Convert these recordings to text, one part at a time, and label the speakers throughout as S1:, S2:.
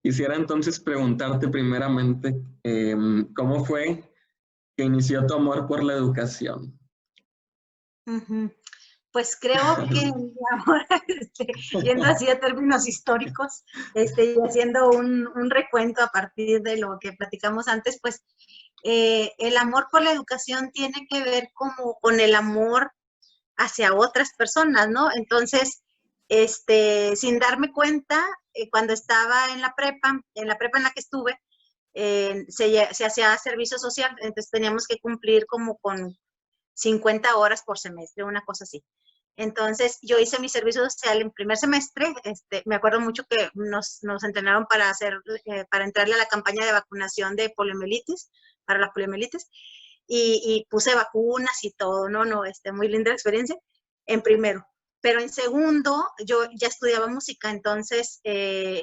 S1: Quisiera entonces preguntarte primeramente, ¿cómo fue que inició tu amor por la educación?
S2: Ujú. Pues creo que mi amor, yendo así a términos históricos, y haciendo un recuento a partir de lo que platicamos antes, pues el amor por la educación tiene que ver como con el amor hacia otras personas, ¿no? Entonces, sin darme cuenta, cuando estaba en la prepa en la que estuve, se hacía servicio social, entonces teníamos que cumplir como con 50 horas por semestre, una cosa así. Entonces, yo hice mi servicio social en primer semestre. Me acuerdo mucho que nos entrenaron para entrarle a la campaña de vacunación de poliomielitis, para la poliomielitis, y puse vacunas y todo, no, muy linda la experiencia en primero. Pero en segundo, yo ya estudiaba música, entonces,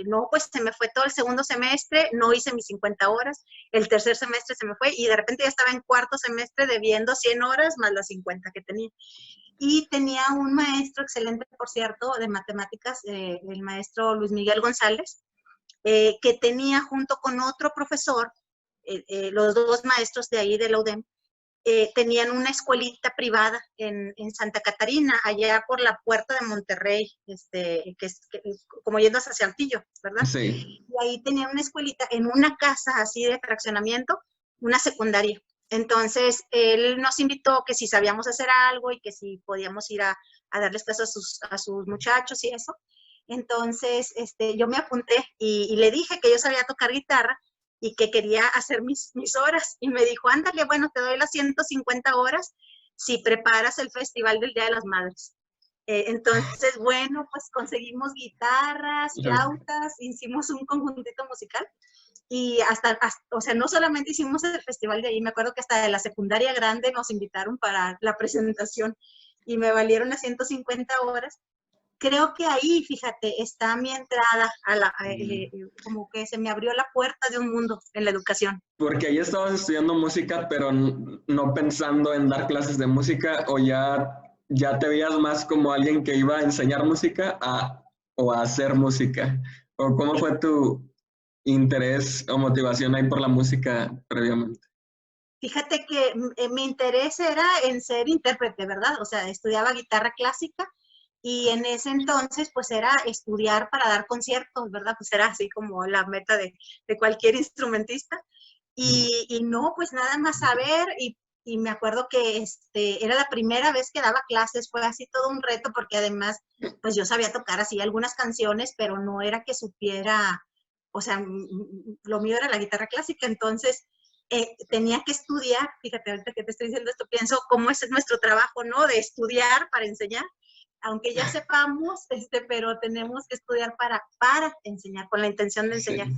S2: no, pues se me fue todo el segundo semestre, no hice mis 50 horas, el tercer semestre se me fue y de repente ya estaba en cuarto semestre debiendo 100 horas más las 50 que tenía. Y tenía un maestro excelente, por cierto, de matemáticas, el maestro Luis Miguel González, que tenía junto con otro profesor, los dos maestros de ahí de la UDEM, tenían una escuelita privada en Santa Catarina, allá por la puerta de Monterrey, que es como yendo hacia Saltillo, ¿verdad?
S1: Sí.
S2: Y ahí tenían una escuelita en una casa así de fraccionamiento, una secundaria. Entonces, él nos invitó que si sabíamos hacer algo y que si podíamos ir a darles clases a sus muchachos y eso. Entonces, yo me apunté y le dije que yo sabía tocar guitarra y que quería hacer mis horas. Y me dijo, ándale, bueno, te doy las 150 horas si preparas el Festival del Día de las Madres. Entonces, bueno, pues conseguimos guitarras, flautas, hicimos un conjuntito musical y o sea, no solamente hicimos el festival de ahí, me acuerdo que hasta de la secundaria grande nos invitaron para la presentación y me valieron las 150 horas. Creo que ahí, fíjate, está mi entrada como que se me abrió la puerta de un mundo en la educación.
S1: Porque ahí estabas estudiando música, pero no pensando en dar clases de música, o ya te veías más como alguien que iba a enseñar música o a hacer música. ¿O cómo fue tu interés o motivación ahí por la música previamente?
S2: Fíjate que mi interés era en ser intérprete, ¿verdad? O sea, estudiaba guitarra clásica y en ese entonces pues era estudiar para dar conciertos, ¿verdad? Pues era así como la meta de cualquier instrumentista. Y no, pues nada más saber y me acuerdo que era la primera vez que daba clases, fue así todo un reto porque además pues yo sabía tocar así algunas canciones, pero no era que supiera, o sea, lo mío era la guitarra clásica, entonces tenía que estudiar, fíjate, ahorita que te estoy diciendo esto, pienso cómo ese es nuestro trabajo, ¿no? De estudiar para enseñar, aunque ya sepamos, pero tenemos que estudiar para enseñar, con la intención de enseñar.
S1: Sí.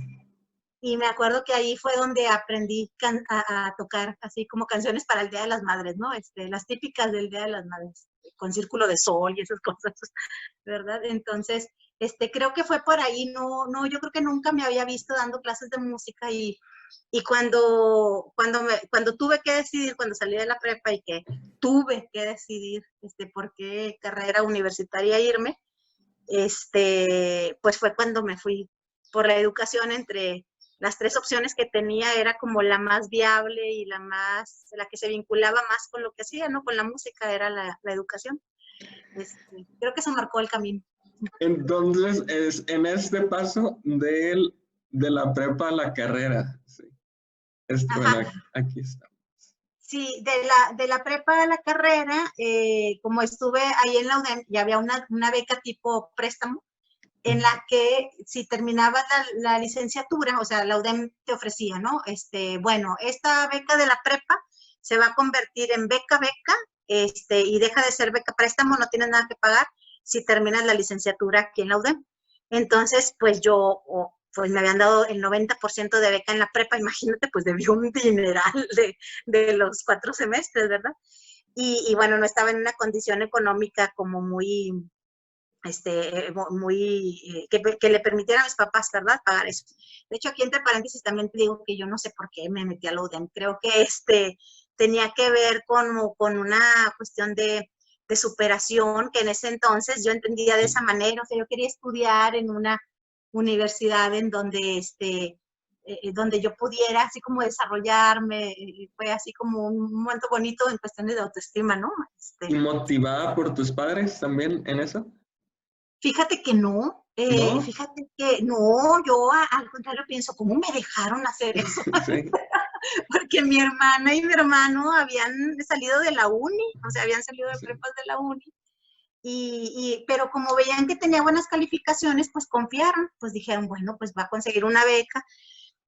S2: Y me acuerdo que ahí fue donde aprendí a tocar así como canciones para el Día de las Madres, ¿no? Las típicas del Día de las Madres, con Círculo de Sol y esas cosas, ¿verdad? Entonces, creo que fue por ahí, no, yo creo que nunca me había visto dando clases de música y cuando tuve que decidir, cuando salí de la prepa y que tuve que decidir por qué carrera universitaria irme, pues fue cuando me fui por la educación. Entre las tres opciones que tenía era como la más viable y la que se vinculaba más con lo que hacía, ¿no? Con la música, era la educación. Creo que eso marcó el camino.
S1: Entonces, es en este paso de la prepa a la carrera. Sí.
S2: Ajá.
S1: Bueno, aquí está.
S2: Sí, de la prepa a la carrera, como estuve ahí en la UDEM, ya había una beca tipo préstamo, en la que si terminabas la licenciatura, o sea, la UDEM te ofrecía, ¿no? Bueno, esta beca de la prepa se va a convertir en beca, y deja de ser beca préstamo, no tienes nada que pagar si terminas la licenciatura aquí en la UDEM. Entonces, pues pues me habían dado el 90% de beca en la prepa, imagínate, pues debió un dineral de los 4 semestres, ¿verdad? Y bueno, no estaba en una condición económica como que le permitiera a mis papás, ¿verdad?, pagar eso. De hecho, aquí entre paréntesis también te digo que yo no sé por qué me metí a la UDEM. Creo que tenía que ver con una cuestión de superación que en ese entonces yo entendía de esa manera. O sea, yo quería estudiar en una universidad en donde, donde yo pudiera así como desarrollarme. Fue así como un momento bonito en cuestiones de autoestima, ¿no?
S1: ¿Y motivada por tus padres también en eso?
S2: Fíjate que no,
S1: ¿No?
S2: fíjate que no, yo al contrario pienso, ¿cómo me dejaron hacer eso?
S1: Sí.
S2: Porque mi hermana y mi hermano habían salido de la uni, o sea, habían salido de
S1: Sí.
S2: prepas de la uni, pero como veían que tenía buenas calificaciones, pues confiaron, pues dijeron, bueno, pues va a conseguir una beca.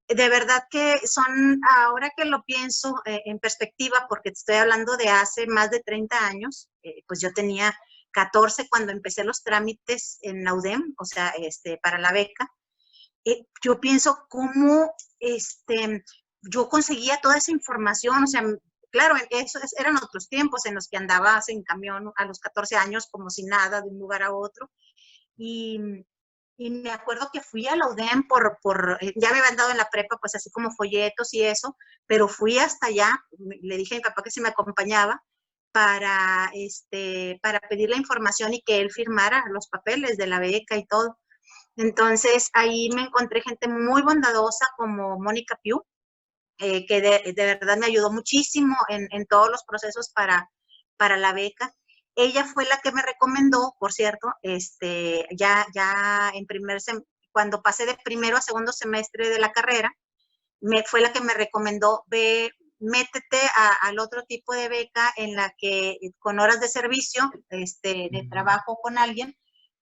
S2: De verdad que son, ahora que lo pienso en perspectiva, porque te estoy hablando de hace más de 30 años, pues yo tenía 14 cuando empecé los trámites en la UDEM, o sea, para la beca. Yo pienso cómo yo conseguía toda esa información, o sea, claro, eran otros tiempos en los que andabas en camión a los 14 años como si nada, de un lugar a otro. Y, y me acuerdo que fui a la UDEM ya me habían dado en la prepa, pues así como folletos y eso, pero fui hasta allá, le dije a mi papá que si me acompañaba para pedir la información y que él firmara los papeles de la beca y todo. Entonces ahí me encontré gente muy bondadosa como Mónica Piu, que de verdad me ayudó muchísimo en todos los procesos para la beca. Ella fue la que me recomendó, por cierto, ya cuando pasé de primero a segundo semestre de la carrera, fue la que me recomendó, métete al otro tipo de beca en la que con horas de servicio, de trabajo con alguien,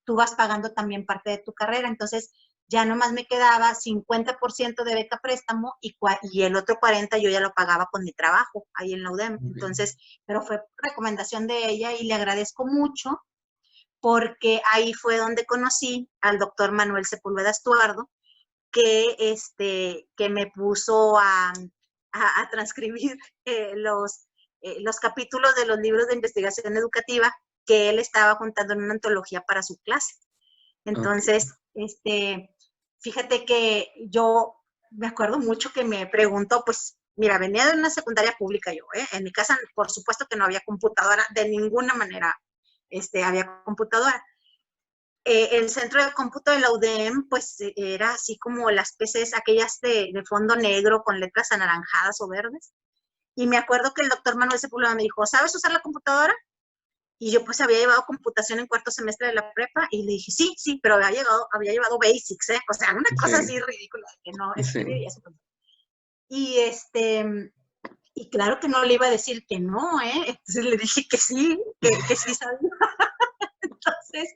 S2: tú vas pagando también parte de tu carrera. Entonces, ya nomás me quedaba 50% de beca préstamo y el otro 40% yo ya lo pagaba con mi trabajo ahí en la UDEM. Entonces, pero fue recomendación de ella y le agradezco mucho porque ahí fue donde conocí al doctor Manuel Sepúlveda Estuardo, que me puso a transcribir los capítulos de los libros de investigación educativa que él estaba juntando en una antología para su clase. Entonces, fíjate que yo me acuerdo mucho que me preguntó, pues, mira, venía de una secundaria pública yo, en mi casa, por supuesto que no había computadora, de ninguna manera había computadora. El centro de cómputo de la UDEM, pues, era así como las PCs, aquellas de fondo negro con letras anaranjadas o verdes. Y me acuerdo que el doctor Manuel Sepúlveda me dijo, ¿sabes usar la computadora? Y yo pues había llevado computación en cuarto semestre de la prepa y le dije, sí, sí, pero había llevado basics, ¿eh? O sea, una cosa así
S1: Sí.
S2: ridícula, que no escribir y
S1: Sí.
S2: eso. Y y claro que no le iba a decir que no, ¿eh? Entonces le dije que sí sabía. Entonces,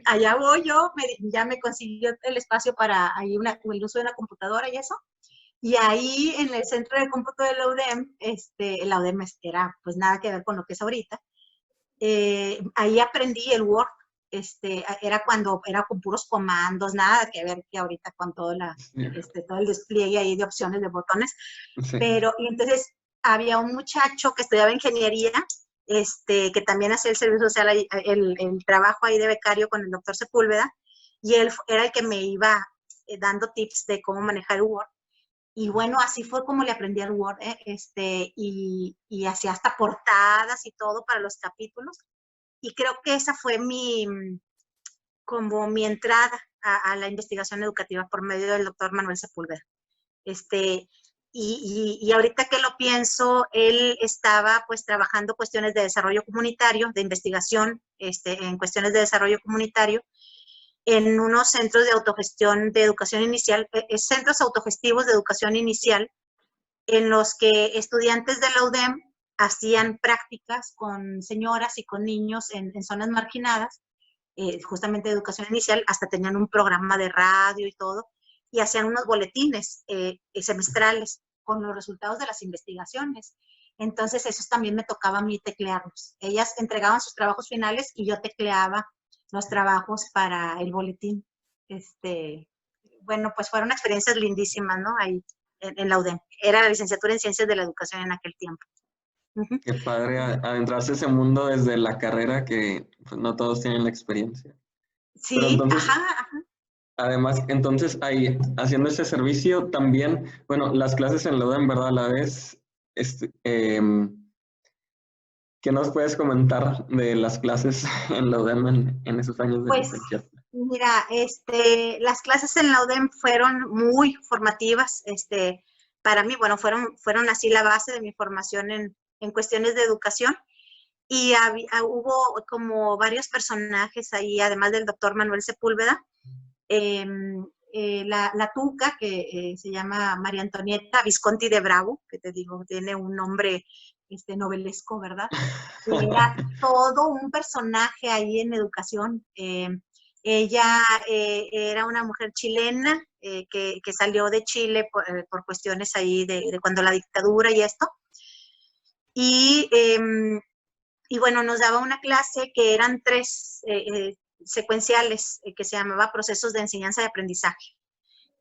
S2: allá voy yo, ya me consiguió el espacio para ahí el uso de una computadora y eso. Y ahí en el centro de cómputo de la UDEM era pues nada que ver con lo que es ahorita. Ahí aprendí el Word, era cuando era con puros comandos, nada que ver que ahorita con todo el despliegue ahí de opciones de botones.
S1: Sí.
S2: Y entonces había un muchacho que estudiaba ingeniería, que también hacía el servicio social, el trabajo ahí de becario con el doctor Sepúlveda, y él era el que me iba dando tips de cómo manejar el Word. Y bueno, así fue como le aprendí al Word, y hacía hasta portadas y todo para los capítulos. Y creo que esa fue como mi entrada a la investigación educativa por medio del doctor Manuel Sepúlveda. Y ahorita que lo pienso, él estaba pues trabajando cuestiones de desarrollo comunitario, de investigación en cuestiones de desarrollo comunitario, en unos centros de autogestión de educación inicial, centros autogestivos de educación inicial, en los que estudiantes de la UDEM hacían prácticas con señoras y con niños en zonas marginadas, justamente de educación inicial, hasta tenían un programa de radio y todo, y hacían unos boletines semestrales con los resultados de las investigaciones. Entonces, esos también me tocaba a mí teclearlos. Ellas entregaban sus trabajos finales y yo tecleaba los trabajos para el boletín. Bueno, pues fueron experiencias lindísimas, ¿no? Ahí en la UDEM. Era la licenciatura en Ciencias de la Educación en aquel tiempo. Uh-huh.
S1: Qué padre adentrarse a ese mundo desde la carrera que pues, no todos tienen la experiencia. Pero
S2: Sí,
S1: entonces,
S2: ajá.
S1: además, entonces ahí haciendo ese servicio también, bueno, las clases en la UDEM, ¿verdad? A la vez, ¿qué nos puedes comentar de las clases en la UDEM en esos años de
S2: Pues
S1: licenciatura?
S2: Mira, las clases en la UDEM fueron muy formativas, para mí, bueno, fueron así la base de mi formación en cuestiones de educación. Y hubo como varios personajes ahí, además del doctor Manuel Sepúlveda, la Tuca, que se llama María Antonieta Visconti de Bravo, que te digo, tiene un nombre novelesco, ¿verdad? Era todo un personaje ahí en educación. Ella era una mujer chilena que salió de Chile por cuestiones ahí de cuando la dictadura y esto. Y, y bueno, nos daba una clase que eran 3 secuenciales, que se llamaba Procesos de Enseñanza y Aprendizaje.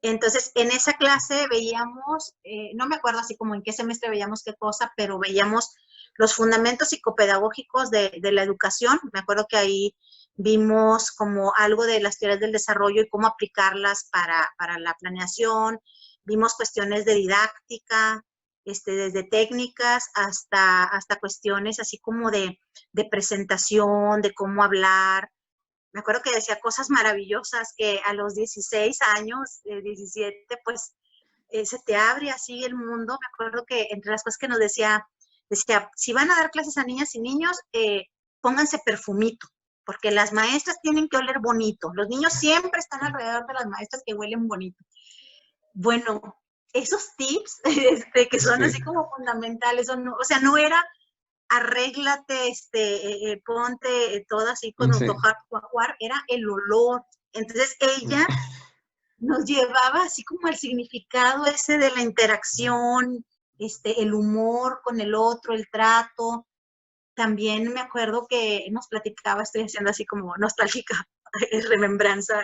S2: Entonces, en esa clase veíamos, no me acuerdo así como en qué semestre veíamos qué cosa, pero veíamos los fundamentos psicopedagógicos de la educación. Me acuerdo que ahí vimos como algo de las teorías del desarrollo y cómo aplicarlas para la planeación. Vimos cuestiones de didáctica, desde técnicas hasta cuestiones así como de presentación, de cómo hablar. Me acuerdo que decía cosas maravillosas que a los 16 años, 17, pues se te abre así el mundo. Me acuerdo que entre las cosas que nos decía, si van a dar clases a niñas y niños, pónganse perfumito, porque las maestras tienen que oler bonito. Los niños siempre están alrededor de las maestras que huelen bonito. Bueno, esos tips que son
S1: Sí.
S2: así como fundamentales, o sea, no era arréglate, ponte todo así con
S1: Sí.
S2: autojaguar, era el olor. Entonces ella nos llevaba así como el significado ese de la interacción, el humor con el otro, el trato. También me acuerdo que nos platicaba, estoy haciendo así como nostálgica remembranza,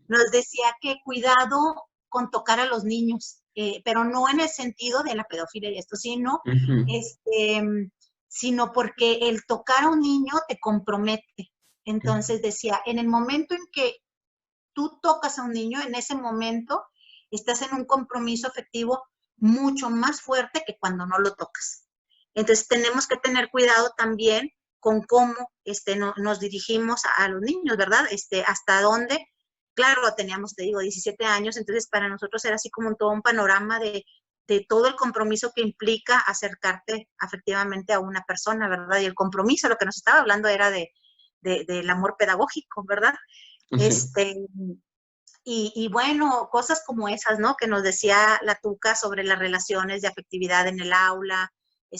S2: nos decía que cuidado con tocar a los niños, pero no en el sentido de la pedofilia y esto, sino porque el tocar a un niño te compromete. Entonces decía, en el momento en que tú tocas a un niño, en ese momento estás en un compromiso afectivo mucho más fuerte que cuando no lo tocas. Entonces tenemos que tener cuidado también con cómo nos dirigimos a los niños, ¿verdad? Hasta dónde. Claro, teníamos, te digo, 17 años, entonces para nosotros era así como todo un panorama de todo el compromiso que implica acercarte afectivamente a una persona, ¿verdad? Y el compromiso, lo que nos estaba hablando era del amor pedagógico, ¿verdad?
S1: Sí.
S2: Y bueno, cosas como esas, ¿no? Que nos decía la Tuca sobre las relaciones de afectividad en el aula,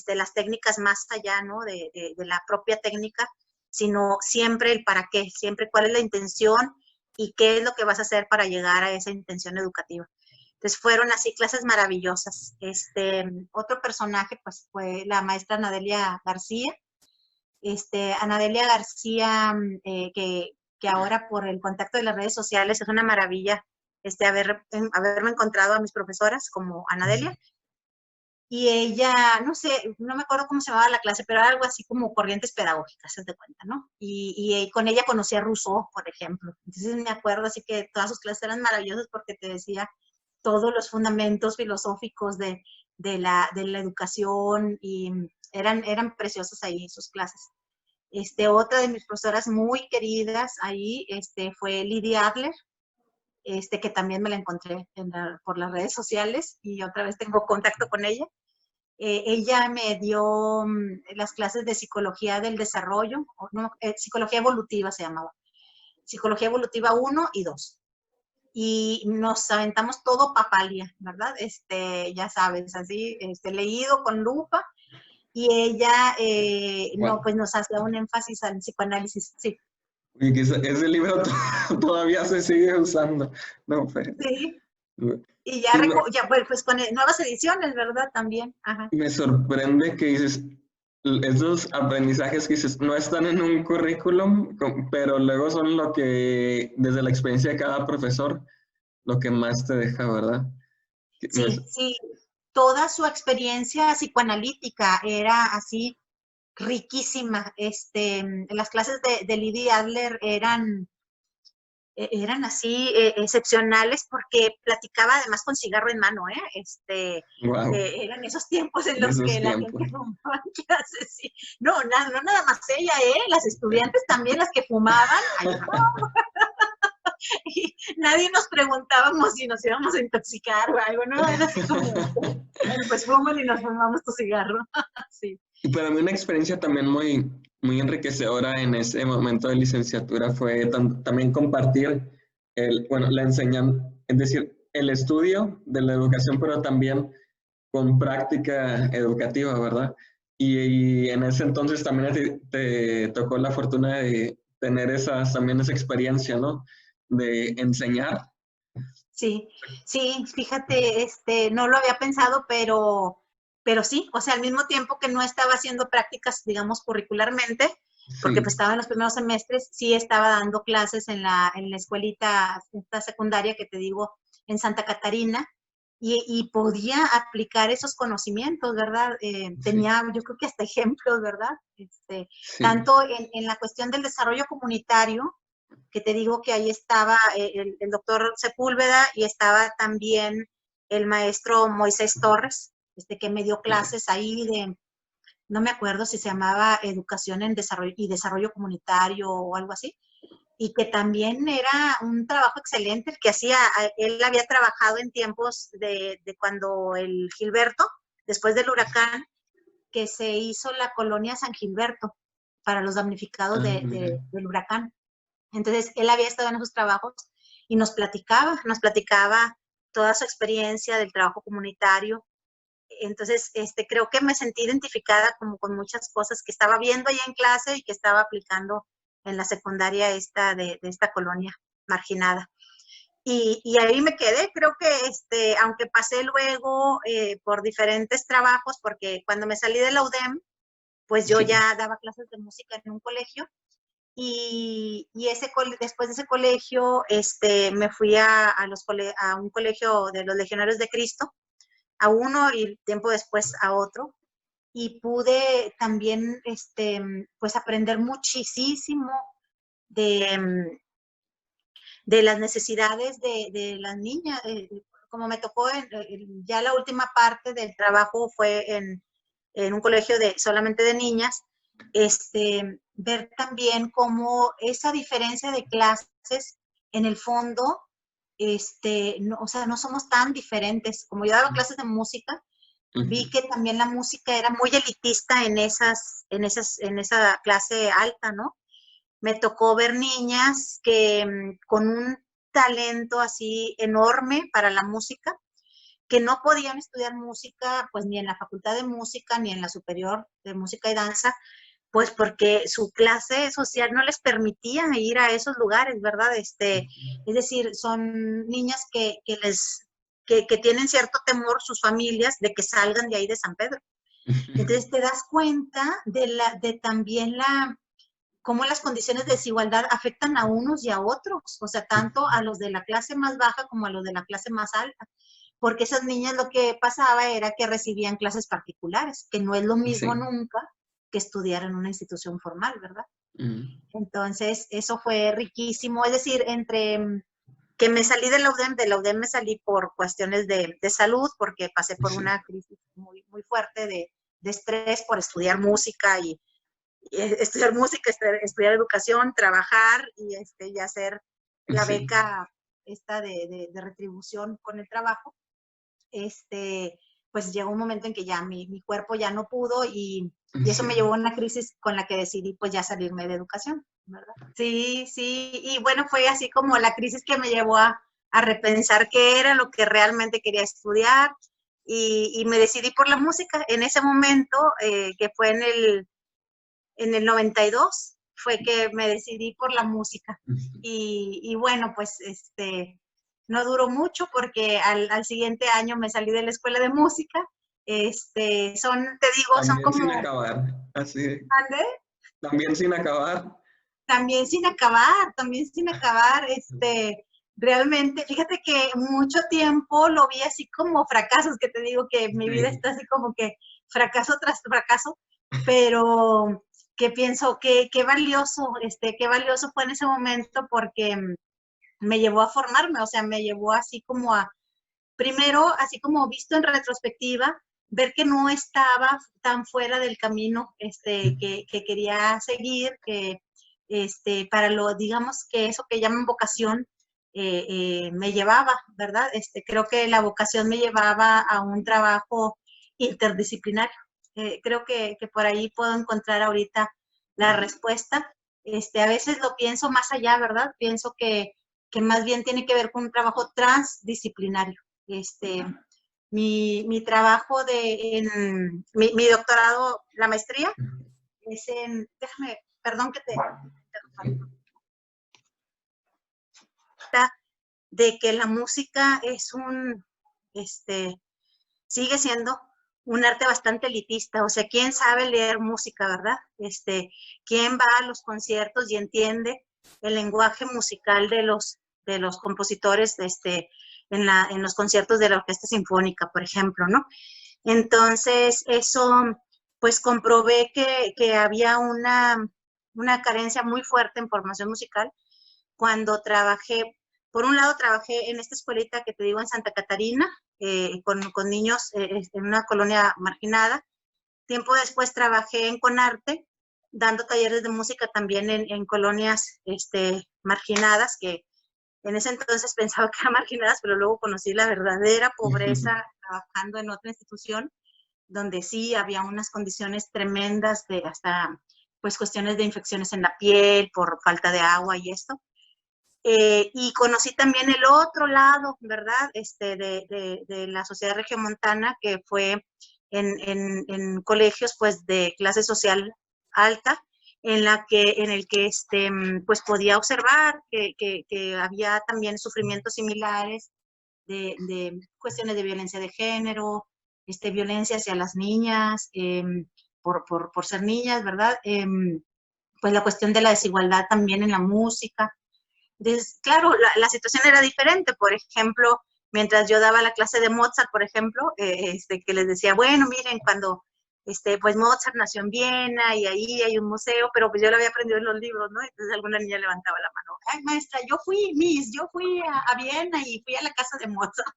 S2: las técnicas más allá, ¿no? De la propia técnica, sino siempre el para qué, siempre cuál es la intención y qué es lo que vas a hacer para llegar a esa intención educativa. Entonces fueron así clases maravillosas. Otro personaje, pues, fue la maestra Anadelia García. Anadelia García, que ahora por el contacto de las redes sociales es una maravilla haberme encontrado a mis profesoras como Anadelia. Y ella, no sé, no me acuerdo cómo se llamaba la clase, pero era algo así como corrientes pedagógicas, se te cuenta, ¿no? Y con ella conocí a Rousseau, por ejemplo. Entonces me acuerdo así que todas sus clases eran maravillosas porque te decía todos los fundamentos filosóficos de la educación y eran preciosas ahí sus clases. Otra de mis profesoras muy queridas ahí fue Lidia Adler, que también me la encontré por las redes sociales y otra vez tengo contacto con ella. Ella me dio las clases de psicología del desarrollo, no, psicología evolutiva se llamaba, psicología evolutiva 1 y 2. Y nos aventamos todo papalia, ¿verdad? Ya sabes, así, leído con lupa. Y ella, no,
S1: Wow.
S2: pues nos hacía un énfasis al psicoanálisis, sí.
S1: Y que ese libro todavía se sigue usando. No, pues,
S2: Sí, y
S1: sí,
S2: ya pues con nuevas ediciones, ¿verdad? También, ajá.
S1: me sorprende que dices, esos aprendizajes que dices, no están en un currículum, pero luego son lo que, desde la experiencia de cada profesor, lo que más te deja, ¿verdad?
S2: Sí, sí, toda su experiencia psicoanalítica era así riquísima. Las clases de Lidia Adler eran eran así excepcionales porque platicaba además con cigarro en mano,
S1: Wow,
S2: eran esos tiempos en los
S1: esos
S2: que la
S1: tiempos.
S2: gente fumaba en clases, sí. No, no nada más ella, las estudiantes también, las que fumaban, ay, no. Y nadie nos preguntábamos si nos íbamos a intoxicar o algo, ¿no? Era así como, pues fuman y nos fumamos tu cigarro, sí.
S1: Y para mí una experiencia también muy, muy enriquecedora en ese momento de licenciatura fue también compartir bueno, la enseñanza, es decir, el estudio de la educación, pero también con práctica educativa, ¿verdad? Y en ese entonces también te tocó la fortuna de tener también esa experiencia, ¿no? De enseñar.
S2: Sí, sí, fíjate, no lo había pensado, pero sí, o sea, al mismo tiempo que no estaba haciendo prácticas, digamos, curricularmente, porque pues
S1: Sí,
S2: estaba en los primeros semestres, sí estaba dando clases en la escuelita, esta secundaria que te digo, en Santa Catarina, y podía aplicar esos conocimientos, ¿verdad?
S1: sí,
S2: Tenía, yo creo que hasta ejemplos, ¿verdad?
S1: sí.
S2: Tanto en la cuestión del desarrollo comunitario, que te digo que ahí estaba el doctor Sepúlveda y estaba también el maestro Moisés Torres, que me dio clases ahí no me acuerdo si se llamaba Educación en Desarrollo y Desarrollo Comunitario o algo así, y que también era un trabajo excelente el que hacía. Él había trabajado en tiempos de cuando el Gilberto, después del huracán, que se hizo la colonia San Gilberto para los damnificados
S1: Ah, mira.
S2: del huracán. Entonces, él había estado en esos trabajos y nos platicaba toda su experiencia del trabajo comunitario. Entonces, creo que me sentí identificada como con muchas cosas que estaba viendo allá en clase y que estaba aplicando en la secundaria de esta colonia marginada. Y ahí me quedé, creo que aunque pasé luego por diferentes trabajos, porque cuando me salí de la UDEM, pues yo
S1: Sí.
S2: ya daba clases de música en un colegio y después de ese colegio me fui a un colegio de los Legionarios de Cristo, a uno y tiempo después a otro, y pude también pues aprender muchísimo de, de las necesidades de las niñas. Como me tocó, ya la última parte del trabajo fue en un colegio solamente de niñas, ver también cómo esa diferencia de clases, en el fondo, no, o sea, no somos tan diferentes. Como yo daba clases de música, vi
S1: Ujú.
S2: que también la música era muy elitista en esa clase alta, ¿no? Me tocó ver niñas que con un talento así enorme para la música, que no podían estudiar música, pues ni en la Facultad de Música, ni en la Superior de Música y Danza, pues porque su clase social no les permitía ir a esos lugares, ¿verdad? Es decir, son niñas que tienen cierto temor sus familias de que salgan de ahí de San Pedro. Entonces te das cuenta de también cómo las condiciones de desigualdad afectan a unos y a otros, o sea, tanto a los de la clase más baja como a los de la clase más alta, porque esas niñas lo que pasaba era que recibían clases particulares, que no es lo mismo
S1: Sí.
S2: nunca que estudiar en una institución formal, ¿verdad?
S1: Mm.
S2: Entonces, eso fue riquísimo, es decir, entre que me salí de la UDEM me salí por cuestiones de salud, porque pasé por
S1: Sí.
S2: una crisis muy, muy fuerte de estrés por estudiar música y estudiar música, estudiar educación, trabajar y hacer la
S1: Sí.
S2: beca esta de retribución con el trabajo. Pues llegó un momento en que ya mi cuerpo ya no pudo y eso
S1: Sí.
S2: me llevó a una crisis con la que decidí pues ya salirme de educación, ¿verdad? Sí, sí, y bueno, fue así como la crisis que me llevó a repensar qué era lo que realmente quería estudiar y me decidí por la música. En ese momento, que fue en el 92 fue que me decidí por la música. Y bueno, pues no duró mucho porque al siguiente año me salí de la escuela de música. Te digo, son
S1: También sin
S2: como,
S1: acabar. Así.
S2: ¿ande?
S1: También sin acabar.
S2: También sin acabar, realmente, fíjate que mucho tiempo lo vi así como fracasos, que te digo que mi vida
S1: Sí.
S2: está así como que fracaso tras fracaso, pero que pienso que qué valioso fue en ese momento porque me llevó a formarme, o sea, me llevó así como a, primero, así como visto en retrospectiva, ver que no estaba tan fuera del camino que quería seguir, que para lo, digamos que eso que llaman vocación, me llevaba, ¿verdad? Creo que la vocación me llevaba a un trabajo interdisciplinario. Creo que por ahí puedo encontrar ahorita la respuesta. A veces lo pienso más allá, ¿verdad? Pienso que más bien tiene que ver con un trabajo transdisciplinario. Mi trabajo mi doctorado, la maestría, es déjame, perdón que te de que la música es sigue siendo un arte bastante elitista, o sea, ¿quién sabe leer música, verdad? ¿Quién va a los conciertos y entiende el lenguaje musical de los compositores, en los conciertos de la Orquesta Sinfónica, por ejemplo, ¿no? Entonces, eso, pues comprobé que había una carencia muy fuerte en formación musical cuando trabajé. Por un lado, trabajé en esta escuelita que te digo en Santa Catarina, con niños en una colonia marginada. Tiempo después trabajé en Conarte, dando talleres de música también en colonias marginadas, que en ese entonces pensaba que eran marginadas, pero luego conocí la verdadera pobreza trabajando en otra institución, donde sí había unas condiciones tremendas de hasta pues cuestiones de infecciones en la piel por falta de agua y esto. Y conocí también el otro lado, ¿verdad? De la sociedad regiomontana, que fue en colegios, pues, de clase social alta, en el que, pues, podía observar que había también sufrimientos similares de cuestiones de violencia de género, violencia hacia las niñas, por ser niñas, ¿verdad? Pues la cuestión de la desigualdad también en la música. Claro, la situación era diferente. Por ejemplo, mientras yo daba la clase de Mozart, por ejemplo, que les decía, bueno, miren, cuando pues Mozart nació en Viena y ahí hay un museo, pero pues yo lo había aprendido en los libros, ¿no? Entonces alguna niña levantaba la mano, ay, maestra, yo fui a Viena y fui a la casa de Mozart.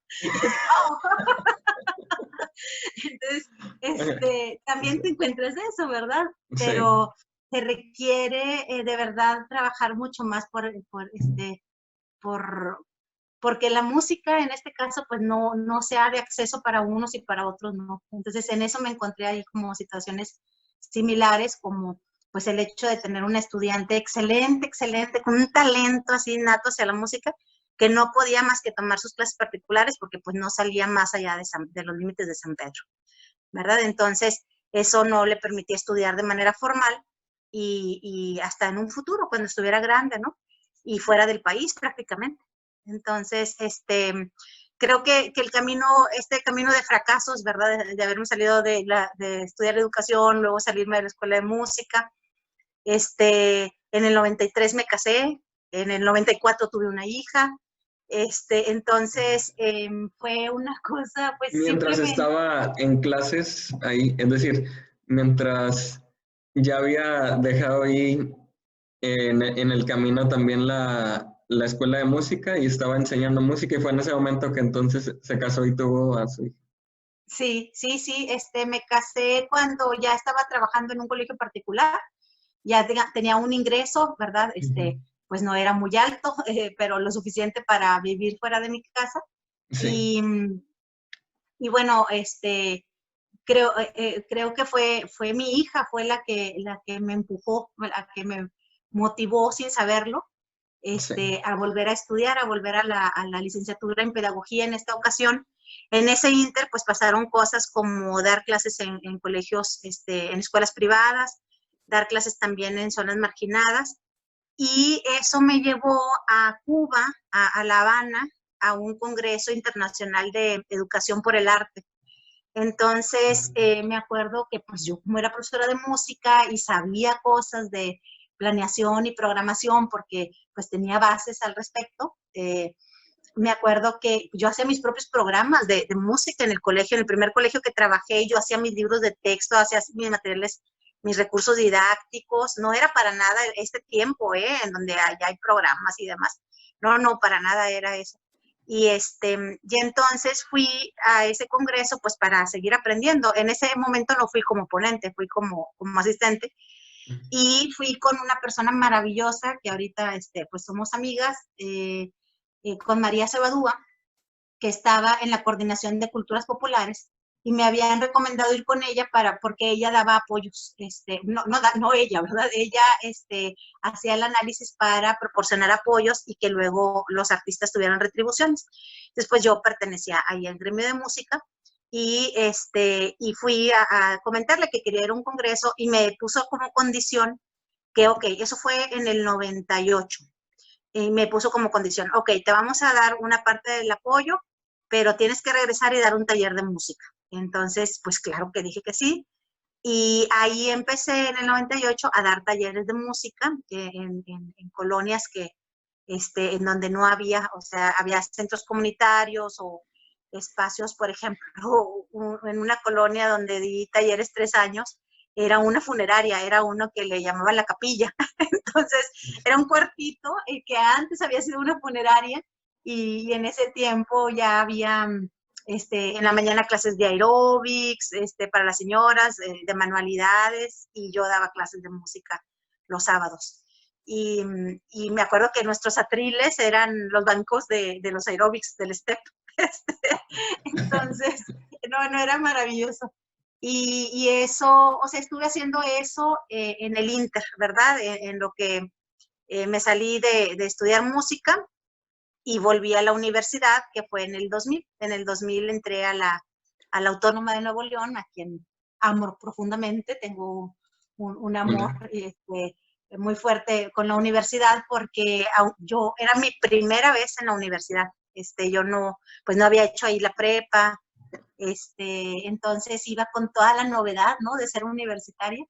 S2: Entonces, también te encuentras eso, ¿verdad? Pero sí, se requiere de verdad trabajar mucho más porque la música en este caso pues no sea de acceso para unos y para otros no. Entonces en eso me encontré ahí como situaciones similares, como pues el hecho de tener una estudiante excelente, con un talento así nato hacia la música, que no podía más que tomar sus clases particulares porque pues no salía más allá de los límites de San Pedro, ¿verdad? Entonces eso no le permitía estudiar de manera formal y hasta en un futuro, cuando estuviera grande, ¿no? Y fuera del país prácticamente. Entonces, creo que el camino, camino de fracasos, ¿verdad? De haberme salido de estudiar educación, luego salirme de la escuela de música. En el 93 me casé, en el 94 tuve una hija. Entonces, fue una cosa, pues
S1: Mientras
S2: simplemente.
S1: estaba en clases ahí, es decir, mientras ya había dejado ahí en el camino también la escuela de música y estaba enseñando música y fue en ese momento que entonces se casó y tuvo a su hija.
S2: Sí, me casé cuando ya estaba trabajando en un colegio particular, ya tenía un ingreso, ¿verdad? Pues no era muy alto, pero lo suficiente para vivir fuera de mi casa.
S1: Sí.
S2: Y bueno, creo que fue mi hija, fue la que me empujó, la que me motivó sin saberlo,
S1: Sí.
S2: a volver a estudiar, a volver a la licenciatura en pedagogía en esta ocasión. En ese inter, pues pasaron cosas como dar clases en colegios, en escuelas privadas, dar clases también en zonas marginadas, y eso me llevó a Cuba, a La Habana, a un congreso internacional de educación por el arte. Entonces, me acuerdo que pues yo como era profesora de música y sabía cosas de planeación y programación porque pues tenía bases al respecto, me acuerdo que yo hacía mis propios programas de música en el colegio, en el primer colegio que trabajé, yo hacía mis libros de texto, hacía mis materiales, mis recursos didácticos, no era para nada este tiempo, en donde ya hay programas y demás, No, no, para nada era eso. Y entonces fui a ese congreso pues para seguir aprendiendo. En ese momento no fui como ponente, fui como asistente. Y fui con una persona maravillosa que ahorita pues somos amigas, con María Cebadúa, que estaba en la coordinación de culturas populares y me habían recomendado ir con ella porque ella daba apoyos, no ella, ¿verdad? Ella hacía el análisis para proporcionar apoyos y que luego los artistas tuvieran retribuciones. Después yo pertenecía ahí al gremio de música y fui a comentarle que quería ir a un congreso y me puso como condición que, ok, eso fue en el 98, y me puso como condición, ok, te vamos a dar una parte del apoyo, pero tienes que regresar y dar un taller de música. Entonces, pues claro que dije que sí. Y ahí empecé en el 98 a dar talleres de música en colonias en donde no había, o sea, había centros comunitarios o espacios, por ejemplo, en una colonia donde di talleres 3 años, era una funeraria, era uno que le llamaban la capilla. Entonces, era un cuartito que antes había sido una funeraria y en ese tiempo ya había en la mañana clases de aeróbics, para las señoras, de manualidades, y yo daba clases de música los sábados. Y me acuerdo que nuestros atriles eran los bancos de los aeróbics del step. Entonces, no era maravilloso. Y eso, o sea, estuve haciendo eso en el Inter, ¿verdad? En lo que me salí de estudiar música y volví a la universidad, que fue en el 2000. En el 2000 entré a la Autónoma de Nuevo León, a quien amo profundamente. Tengo un amor muy fuerte con la universidad porque yo era mi primera vez en la universidad. Yo pues no había hecho ahí la prepa, entonces iba con toda la novedad, ¿no? De ser universitaria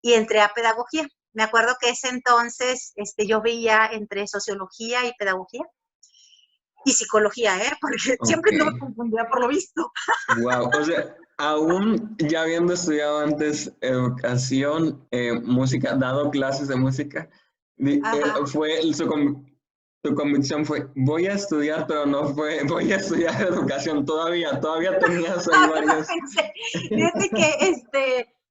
S2: y entré a pedagogía. Me acuerdo que ese entonces yo veía entre sociología y pedagogía y psicología, porque siempre
S1: Ok.
S2: estuve confundida por lo visto.
S1: Wow, o sea, aún ya habiendo estudiado antes educación, música, dado clases de música,
S2: Ajá.
S1: tu convicción fue, voy a estudiar, pero no fue, voy a estudiar educación todavía tenías ahí
S2: Todavía lo
S1: varios.
S2: pensé. Fíjate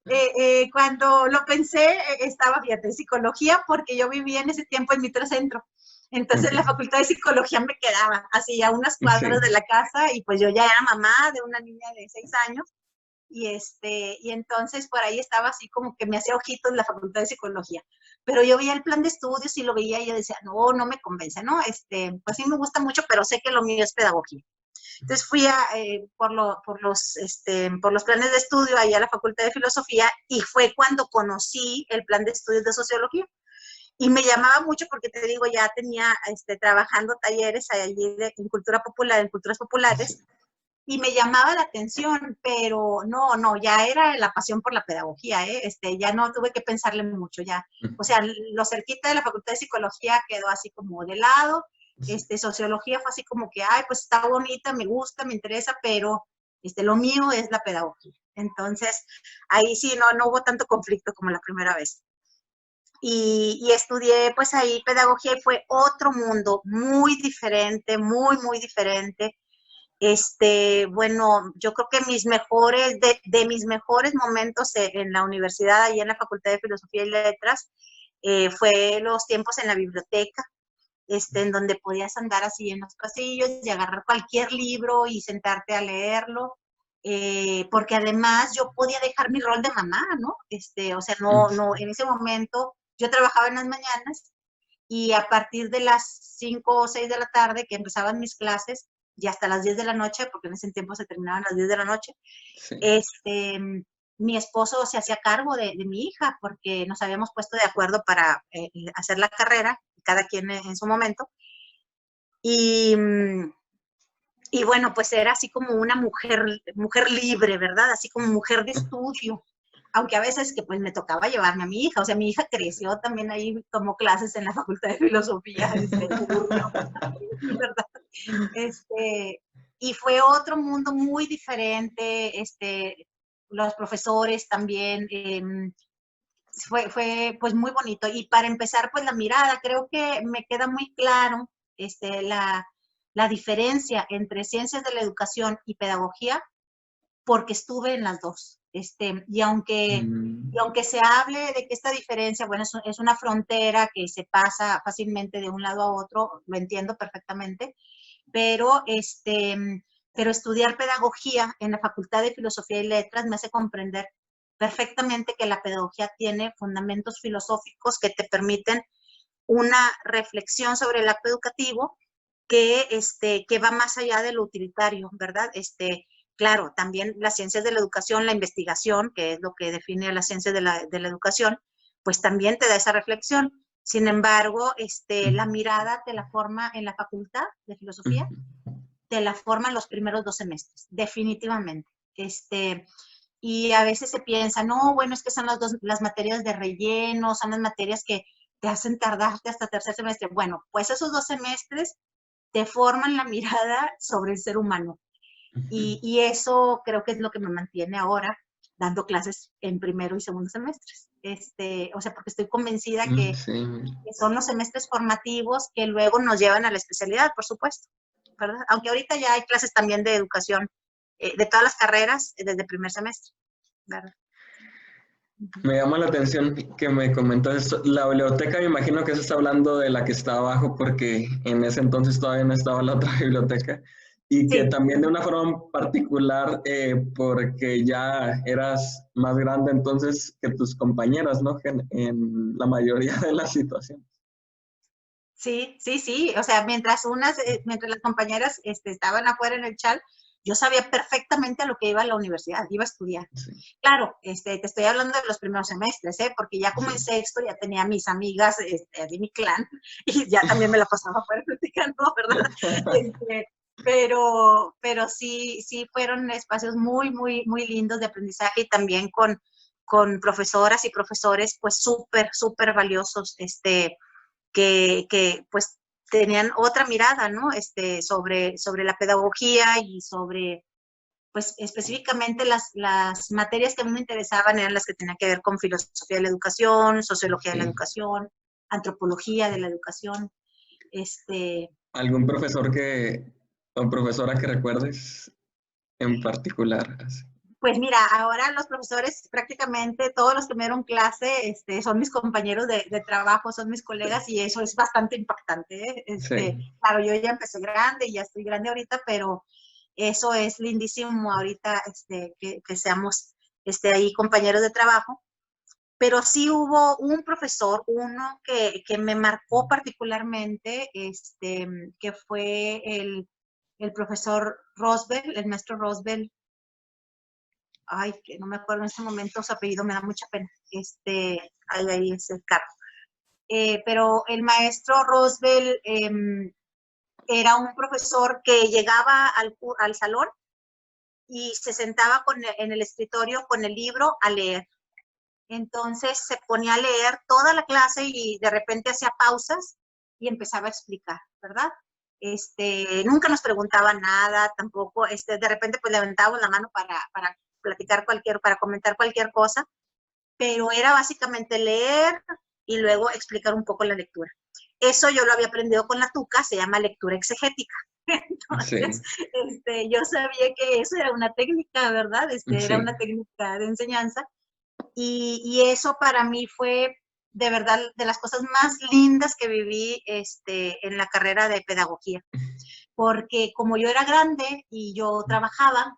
S2: que cuando lo pensé, estaba, fíjate, en psicología, porque yo vivía en ese tiempo en Mitrocentro. Entonces la
S1: Ok,
S2: facultad de psicología me quedaba así a unas cuadras
S1: sí.
S2: de la casa y pues yo ya era mamá de una niña de 6 años y entonces por ahí estaba así como que me hacía ojitos la facultad de psicología. Pero yo veía el plan de estudios y lo veía y yo decía, no me convence, ¿no? Pues sí me gusta mucho, pero sé que lo mío es pedagogía. Entonces fui por los planes de estudio ahí a la Facultad de Filosofía y fue cuando conocí el plan de estudios de sociología. Y me llamaba mucho porque te digo, ya tenía trabajando talleres allí en cultura popular, en culturas populares, y me llamaba la atención, pero no, ya era la pasión por la pedagogía, ya no tuve que pensarle mucho, ya. O sea, lo cerquita de la Facultad de Psicología quedó así como de lado, sociología fue así como que, ay, pues está bonita, me gusta, me interesa, pero lo mío es la pedagogía. Entonces, ahí sí, no hubo tanto conflicto como la primera vez. Y estudié pues ahí pedagogía y fue otro mundo muy diferente, muy diferente. Bueno, yo creo que de mis mejores momentos en la universidad, ahí en la Facultad de Filosofía y Letras, fue los tiempos en la biblioteca, en donde podías andar así en los pasillos y agarrar cualquier libro y sentarte a leerlo, porque además yo podía dejar mi rol de mamá, ¿no? O sea, no, en ese momento yo trabajaba en las mañanas y a partir de las 5 o 6 de la tarde que empezaban mis clases y hasta las 10 de la noche, porque en ese tiempo se terminaban las 10 de la noche,
S1: Sí.
S2: mi esposo se hacía cargo de mi hija porque nos habíamos puesto de acuerdo para hacer la carrera, cada quien en su momento. Y, y bueno, pues era así como una mujer libre, ¿verdad? Así como mujer de estudio. Aunque a veces que pues me tocaba llevarme a mi hija, o sea, mi hija creció también ahí como clases en la Facultad de Filosofía, se durmió, ¿verdad? Y fue otro mundo muy diferente, los profesores también, fue pues muy bonito. Y para empezar, pues la mirada, creo que me queda muy claro la diferencia entre ciencias de la educación y pedagogía porque estuve en las dos. Y aunque se hable de que esta diferencia, bueno, es una frontera que se pasa fácilmente de un lado a otro, lo entiendo perfectamente, pero estudiar pedagogía en la Facultad de Filosofía y Letras me hace comprender perfectamente que la pedagogía tiene fundamentos filosóficos que te permiten una reflexión sobre el acto educativo que va más allá de lo utilitario, ¿verdad? Claro, también las ciencias de la educación, la investigación, que es lo que define a las ciencias de la educación, pues también te da esa reflexión. Sin embargo, la mirada te la forma en la Facultad de Filosofía, te la forma en los primeros 2 semestres, definitivamente. Y a veces se piensa, no, bueno, es que son las materias de relleno, son las materias que te hacen tardarte hasta tercer semestre. Bueno, pues esos 2 semestres te forman la mirada sobre el ser humano. Y eso creo que es lo que me mantiene ahora dando clases en primero y segundo semestres. O sea, porque estoy convencida que son los semestres formativos que luego nos llevan a la especialidad, por supuesto, ¿verdad? Aunque ahorita ya hay clases también de educación, de todas las carreras, desde el primer semestre, ¿verdad?
S1: Me llama la atención que me comentas esto. La biblioteca, me imagino que se está hablando de la que está abajo, porque en ese entonces todavía no estaba la otra biblioteca. Y que también de una forma particular, porque ya eras más grande entonces que tus compañeras, ¿no? En la mayoría de las situaciones.
S2: Sí. O sea, mientras las compañeras estaban afuera en el chat, yo sabía perfectamente a lo que iba a la universidad, iba a estudiar. Sí. Claro, te estoy hablando de los primeros semestres, porque ya como en sexto ya tenía mis amigas de mi clan y ya también me la pasaba afuera platicando, ¿verdad? Pero sí fueron espacios muy, muy, muy lindos de aprendizaje y también con profesoras y profesores pues súper, súper valiosos, que pues tenían otra mirada, ¿no? Sobre la pedagogía y sobre, pues específicamente las materias que a mí me interesaban eran las que tenían que ver con filosofía de la educación, sociología de la educación, antropología de la educación.
S1: ¿Algún profesor o profesora que recuerdes en particular?
S2: Pues mira, ahora los profesores, prácticamente todos los que me dieron clase, son mis compañeros de trabajo, son mis colegas y eso es bastante impactante, ¿eh? Claro, yo ya empecé grande y ya estoy grande ahorita, pero eso es lindísimo ahorita, que seamos, ahí compañeros de trabajo. Pero sí hubo un profesor, uno que me marcó particularmente, que fue el profesor Rosbel, el maestro Rosbel. Ay, que no me acuerdo en este momento su apellido, me da mucha pena. Ahí es el carro. Pero el maestro Rosbel era un profesor que llegaba al salón y se sentaba en el escritorio con el libro a leer. Entonces se ponía a leer toda la clase y de repente hacía pausas y empezaba a explicar, ¿verdad? Nunca nos preguntaba nada, tampoco, de repente pues levantábamos la mano para platicar para comentar cualquier cosa, pero era básicamente leer y luego explicar un poco la lectura. Eso yo lo había aprendido con la TUCA, se llama lectura exegética. Entonces, yo sabía que eso era una técnica, ¿verdad? Era una técnica de enseñanza. Y eso para mí fue de verdad de las cosas más lindas que viví en la carrera de pedagogía. Porque como yo era grande y yo trabajaba,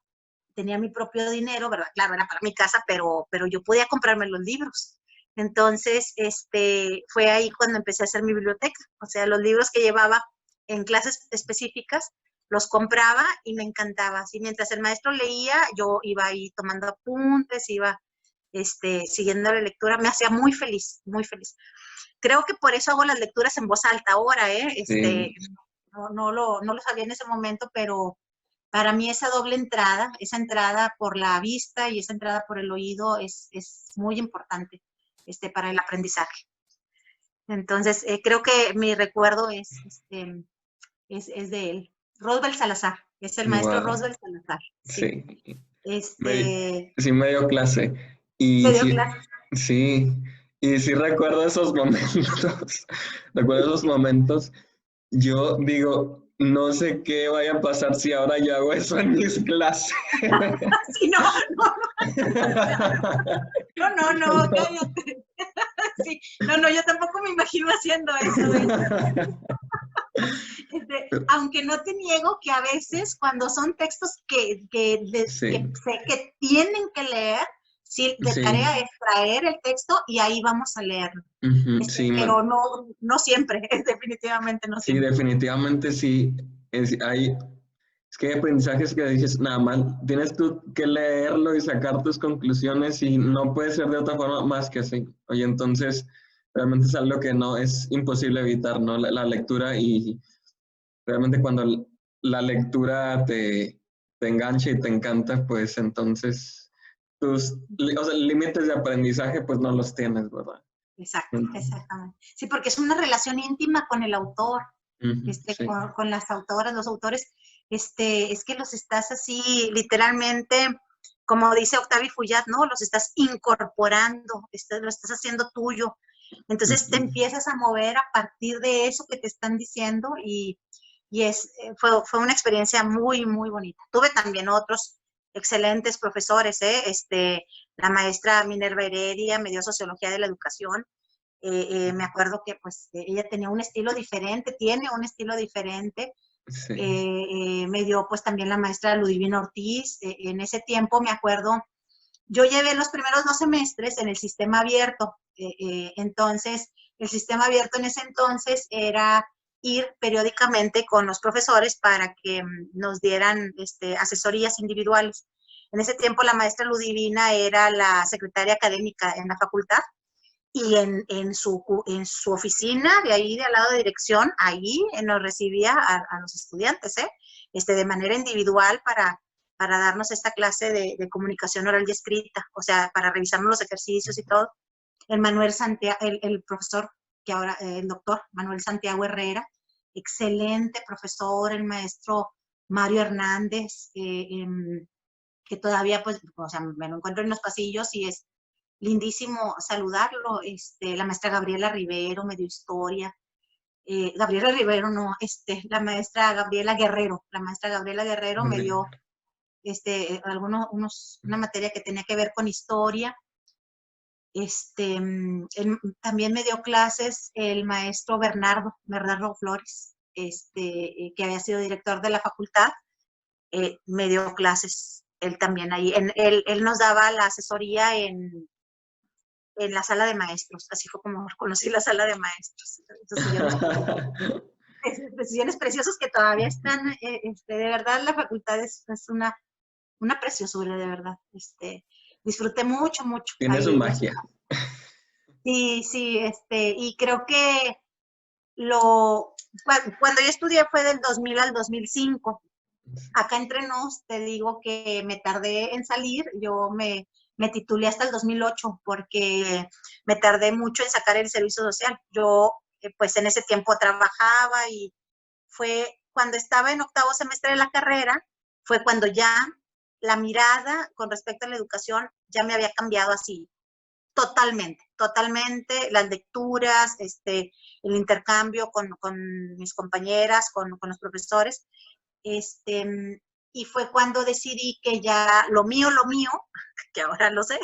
S2: tenía mi propio dinero, ¿verdad? Claro, era para mi casa, pero yo podía comprarme los libros. Entonces, fue ahí cuando empecé a hacer mi biblioteca. O sea, los libros que llevaba en clases específicas, los compraba y me encantaba. Así, mientras el maestro leía, yo iba ahí tomando apuntes, iba siguiendo la lectura. Me hacía muy feliz, muy feliz. Creo que por eso hago las lecturas en voz alta ahora, ¿eh? No lo sabía en ese momento, pero para mí esa doble entrada, esa entrada por la vista y esa entrada por el oído es muy importante para el aprendizaje. Entonces, creo que mi recuerdo es de él. Rosbel Salazar, es el maestro Rosbel Salazar.
S1: Sí. Sí, me dio clase. Y
S2: ¿te dio clase?
S1: Sí, y sí recuerdo esos momentos. Recuerdo esos momentos. Yo digo, no sé qué vaya a pasar si ahora yo hago eso en mis clases.
S2: Sí, no, cállate. Sí, no, yo tampoco me imagino haciendo eso. Aunque no te niego que a veces cuando son textos que
S1: Sí,
S2: sé que tienen que leer, sí, de
S1: sí,
S2: tarea es traer el texto y ahí vamos a leerlo.
S1: sí,
S2: Pero no siempre, definitivamente no
S1: sí,
S2: siempre.
S1: definitivamente sí. Es que hay aprendizajes que dices, nada más, tienes tú que leerlo y sacar tus conclusiones y no puede ser de otra forma más que así. Oye, entonces, realmente es algo que no es imposible evitar, ¿no? La lectura y realmente cuando la lectura te engancha y te encanta, pues entonces o sea, límites de aprendizaje pues no los tienes, ¿verdad?
S2: Exacto, exactamente. Sí, porque es una relación íntima con el autor,
S1: Sí,
S2: con las autoras, los autores, es que los estás así, literalmente, como dice Octavio Fuyat, ¿no? Los estás incorporando, lo estás haciendo tuyo. Entonces te empiezas a mover a partir de eso que te están diciendo fue una experiencia muy, muy bonita. Tuve también otros excelentes profesores, la maestra Minerva Heredia me dio sociología de la educación. Me acuerdo que pues ella tenía un estilo diferente, tiene un estilo diferente.
S1: sí.
S2: Me dio pues también la maestra Ludivina Ortiz. En ese tiempo me acuerdo, yo llevé los primeros 2 semestres en el sistema abierto. Entonces, el sistema abierto en ese entonces era ir periódicamente con los profesores para que nos dieran asesorías individuales. En ese tiempo la maestra Ludivina era la secretaria académica en la facultad y en su oficina, de ahí de al lado de dirección, ahí nos recibía a los estudiantes, de manera individual para darnos esta clase de comunicación oral y escrita, o sea, para revisarnos los ejercicios y todo. El profesor, que ahora, el doctor Manuel Santiago Herrera, excelente profesor, el maestro Mario Hernández, que todavía, pues, o sea, me lo encuentro en los pasillos y es lindísimo saludarlo. La maestra Gabriela Rivero me dio historia. Gabriela Rivero, no, la maestra Gabriela Guerrero. La maestra Gabriela Guerrero me dio una materia que tenía que ver con historia. También me dio clases el maestro Bernardo Flores, que había sido director de la facultad. Me dio clases él también ahí. Él nos daba la asesoría en la sala de maestros. Así fue como conocí la sala de maestros. Esos sillones preciosos que todavía están, de verdad la facultad es una preciosura, de verdad. Disfruté mucho, mucho
S1: Tiene su
S2: ahí.
S1: magia.
S2: Sí, sí, y creo que cuando yo estudié fue del 2000 al 2005. Acá entre nos, te digo que me tardé en salir, yo me titulé hasta el 2008 porque me tardé mucho en sacar el servicio social. Yo, pues en ese tiempo trabajaba y fue cuando estaba en 8º semestre de la carrera, fue cuando ya la mirada con respecto a la educación ya me había cambiado así totalmente, totalmente. Las lecturas, el intercambio con mis compañeras, con los profesores, y fue cuando decidí que ya lo mío, que ahora lo sé,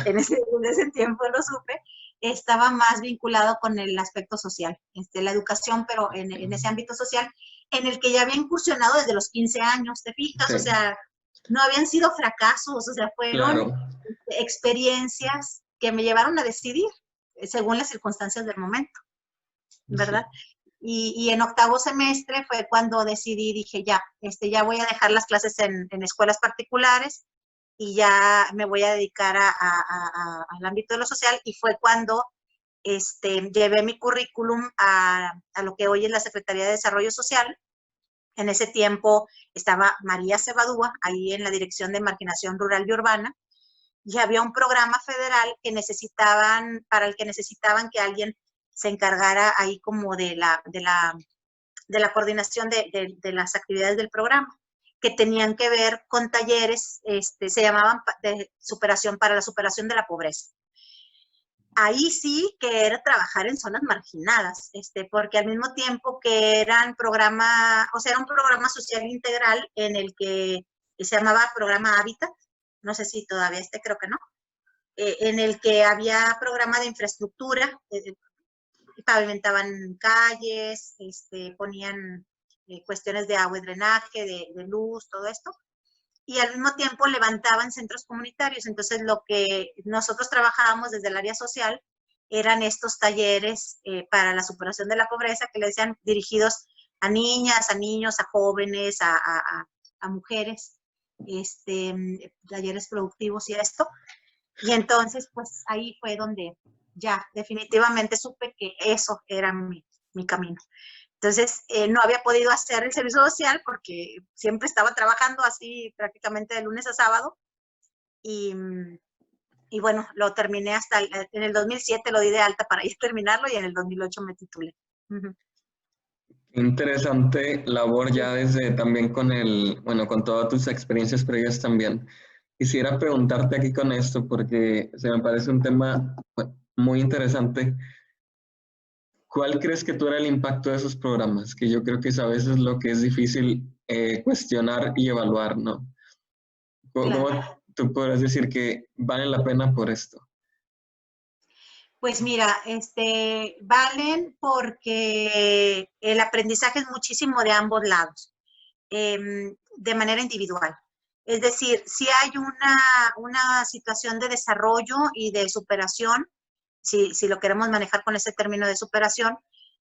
S2: en ese tiempo lo supe, estaba más vinculado con el aspecto social, la educación, pero en ese ámbito social, en el que ya había incursionado desde los 15 años, ¿te fijas?
S1: Sí,
S2: O sea, no habían sido fracasos, o sea, fueron
S1: claro.
S2: experiencias que me llevaron a decidir según las circunstancias del momento, ¿verdad?
S1: Sí.
S2: Y en 8º semestre fue cuando decidí, dije, ya voy a dejar las clases en escuelas particulares y ya me voy a dedicar al ámbito de lo social. Y fue cuando llevé mi currículum a lo que hoy es la Secretaría de Desarrollo Social. En ese tiempo estaba María Cebadúa, ahí en la Dirección de Marginación Rural y Urbana, y había un programa federal para el que necesitaban que alguien se encargara ahí como de la coordinación de las actividades del programa, que tenían que ver con talleres, se llamaban de superación, para la superación de la pobreza. ahí sí que era trabajar en zonas marginadas, porque al mismo tiempo que eran programa, o sea, era un programa social integral en el que se llamaba Programa Hábitat, no sé si todavía creo que no, en el que había programa de infraestructura, pavimentaban calles, ponían cuestiones de agua y drenaje, de luz, todo esto, y al mismo tiempo levantaban centros comunitarios. Entonces, lo que nosotros trabajábamos desde el área social eran estos talleres para la superación de la pobreza, que le decían dirigidos a niñas, a niños, a jóvenes, a mujeres, talleres productivos y esto. Y entonces, pues ahí fue donde ya definitivamente supe que eso era mi camino. Entonces, no había podido hacer el servicio social porque siempre estaba trabajando así prácticamente de lunes a sábado. Y bueno, lo terminé en el 2007, lo di de alta para ir a terminarlo y en el 2008 me titulé.
S1: Interesante labor ya desde también bueno, con todas tus experiencias previas también. Quisiera preguntarte aquí con esto porque se me parece un tema muy interesante. ¿Cuál crees que tú era el impacto de esos programas? Que yo creo que es a veces lo que es difícil cuestionar y evaluar, ¿no? ¿Cómo
S2: Claro.
S1: tú podrás decir que vale la pena por esto?
S2: Pues mira, valen porque el aprendizaje es muchísimo de ambos lados, de manera individual. Es decir, si hay una situación de desarrollo y de superación, si lo queremos manejar con ese término de superación,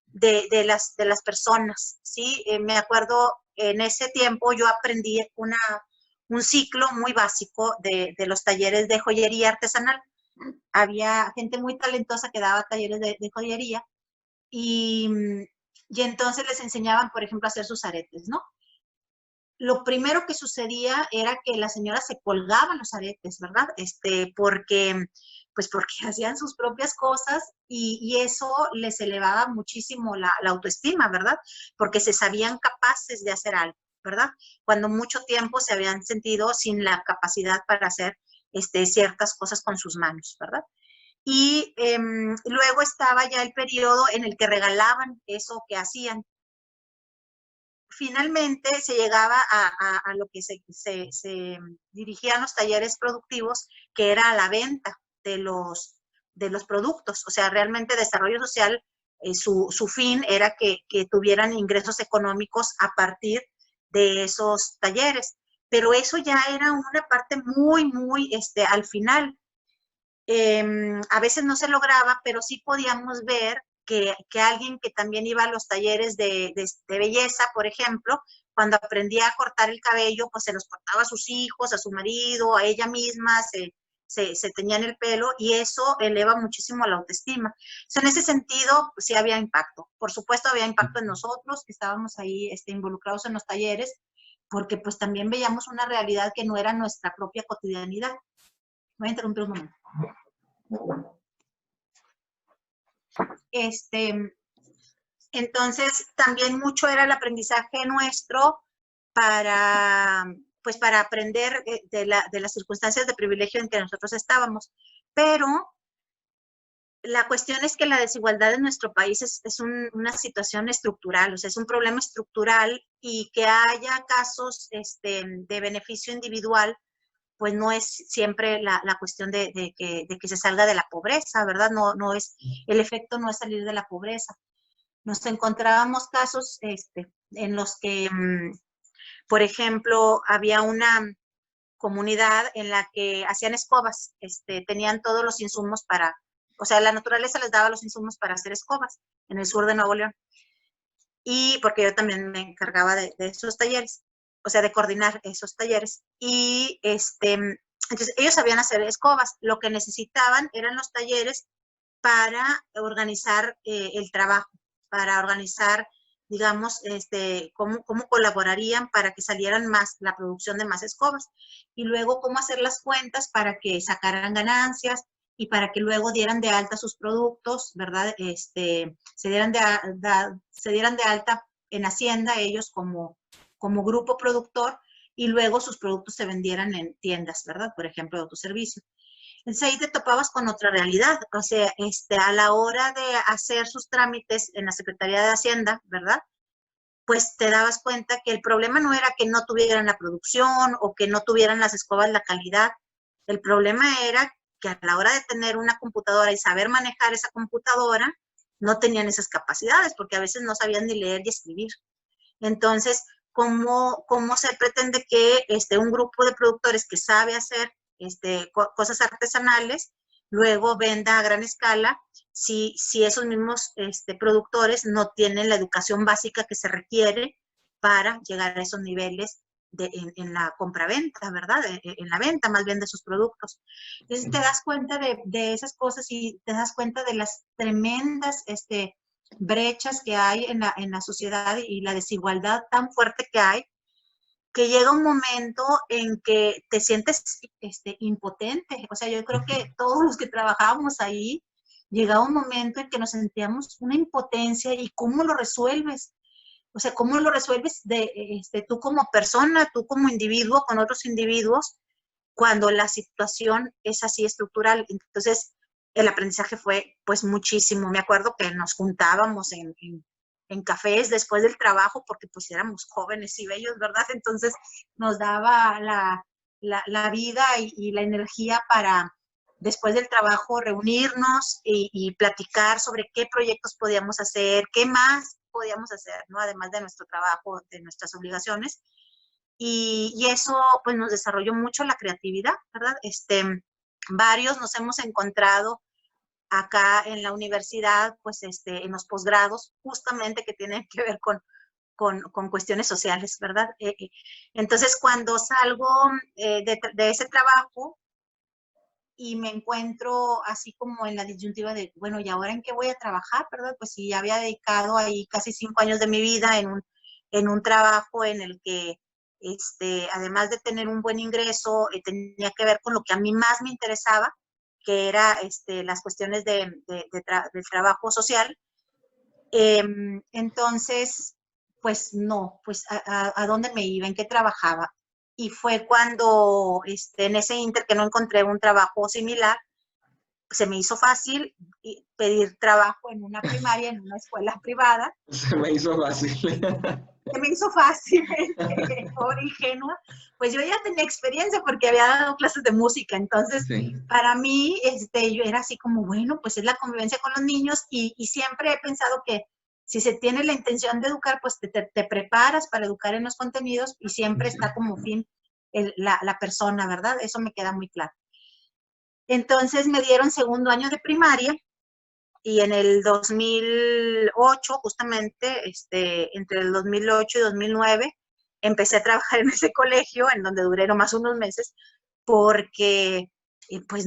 S2: de las personas, ¿sí? Me acuerdo, en ese tiempo yo aprendí un ciclo muy básico de los talleres de joyería artesanal. Había gente muy talentosa que daba talleres de joyería y, y entonces les enseñaban, por ejemplo, a hacer sus aretes, ¿no? Lo primero que sucedía era que las señoras se colgaban los aretes, ¿verdad? Porque hacían sus propias cosas y eso les elevaba muchísimo la autoestima, ¿verdad? Porque se sabían capaces de hacer algo, ¿verdad? Cuando mucho tiempo se habían sentido sin la capacidad para hacer ciertas cosas con sus manos, ¿verdad? Y luego estaba ya el periodo en el que regalaban eso que hacían. Finalmente se llegaba a lo que se dirigían los talleres productivos, que era a la venta de los productos. O sea, realmente desarrollo social, su fin era que tuvieran ingresos económicos a partir de esos talleres. Pero eso ya era una parte muy, muy al final. A veces no se lograba, pero sí podíamos ver que alguien que también iba a los talleres de belleza, por ejemplo, cuando aprendía a cortar el cabello, pues se los cortaba a sus hijos, a su marido, a ella misma, se teñían el pelo y eso eleva muchísimo la autoestima. En ese sentido, pues, sí había impacto. Por supuesto, había impacto en nosotros que estábamos ahí involucrados en los talleres, porque pues también veíamos una realidad que no era nuestra propia cotidianidad. Voy a interrumpir un momento. Entonces, también mucho era el aprendizaje nuestro pues para aprender de las circunstancias de privilegio en que nosotros estábamos. Pero la cuestión es que la desigualdad en nuestro país es una situación estructural, o sea, es un problema estructural y que haya casos de beneficio individual, pues no es siempre la cuestión de que se salga de la pobreza, ¿verdad? No es, el efecto no es salir de la pobreza. Nos encontrábamos casos en los que, por ejemplo, había una comunidad en la que hacían escobas, tenían todos los insumos o sea, la naturaleza les daba los insumos para hacer escobas en el sur de Nuevo León. Y porque yo también me encargaba de esos talleres, o sea, de coordinar esos talleres. Y entonces ellos sabían hacer escobas. Lo que necesitaban eran los talleres para organizar el trabajo, para organizar, digamos, cómo colaborarían para que salieran más, la producción de más escobas. Y luego cómo hacer las cuentas para que sacaran ganancias y para que luego dieran de alta sus productos, ¿verdad? Se dieran de alta en Hacienda ellos como grupo productor y luego sus productos se vendieran en tiendas, ¿verdad? Por ejemplo, de autoservicio. Entonces ahí te topabas con otra realidad, o sea, a la hora de hacer sus trámites en la Secretaría de Hacienda, ¿verdad? Pues te dabas cuenta que el problema no era que no tuvieran la producción o que no tuvieran las escobas la calidad, el problema era que a la hora de tener una computadora y saber manejar esa computadora, no tenían esas capacidades, porque a veces no sabían ni leer y escribir. Entonces, ¿cómo se pretende que un grupo de productores que sabe hacer cosas artesanales, luego venda a gran escala, si esos mismos productores no tienen la educación básica que se requiere para llegar a esos niveles en la compraventa, ¿verdad? En la venta más bien de sus productos. Entonces te das cuenta de esas cosas y te das cuenta de las tremendas brechas que hay en la sociedad y la desigualdad tan fuerte que hay, que llega un momento en que te sientes impotente. O sea, yo creo que todos los que trabajábamos ahí, llegaba un momento en que nos sentíamos una impotencia y cómo lo resuelves. O sea, cómo lo resuelves tú como persona, tú como individuo con otros individuos, cuando la situación es así estructural. Entonces, el aprendizaje fue pues muchísimo. Me acuerdo que nos juntábamos en cafés después del trabajo porque pues éramos jóvenes y bellos, ¿verdad? Entonces nos daba la vida y la energía para después del trabajo reunirnos y platicar sobre qué proyectos podíamos hacer, qué más podíamos hacer, ¿no? Además de nuestro trabajo, de nuestras obligaciones. Y eso pues nos desarrolló mucho la creatividad, ¿verdad? Varios nos hemos encontrado acá en la universidad, pues en los posgrados, justamente que tienen que ver con cuestiones sociales, ¿verdad? Entonces, cuando salgo de ese trabajo y me encuentro así como en la disyuntiva de, bueno, ¿y ahora en qué voy a trabajar, verdad? Pues sí, había dedicado ahí casi 5 años de mi vida en un trabajo en el que, además de tener un buen ingreso, tenía que ver con lo que a mí más me interesaba, que era las cuestiones del trabajo social. Entonces, pues no, pues a dónde me iba, en qué trabajaba. Y fue cuando en ese inter que no encontré un trabajo similar, se me hizo fácil pedir trabajo en una primaria, en una escuela privada.
S1: Se me hizo fácil.
S2: Se me hizo fácil, pobre ingenua. Pues yo ya tenía experiencia porque había dado clases de música, entonces
S1: Sí.
S2: para mí yo era así como, bueno, pues es la convivencia con los niños y siempre he pensado que si se tiene la intención de educar, pues te preparas para educar en los contenidos y siempre está como fin la persona, ¿verdad? Eso me queda muy claro. Entonces me dieron segundo año de primaria y en el 2008, justamente, entre el 2008 y 2009, empecé a trabajar en ese colegio, en donde duré nomás unos meses, porque, pues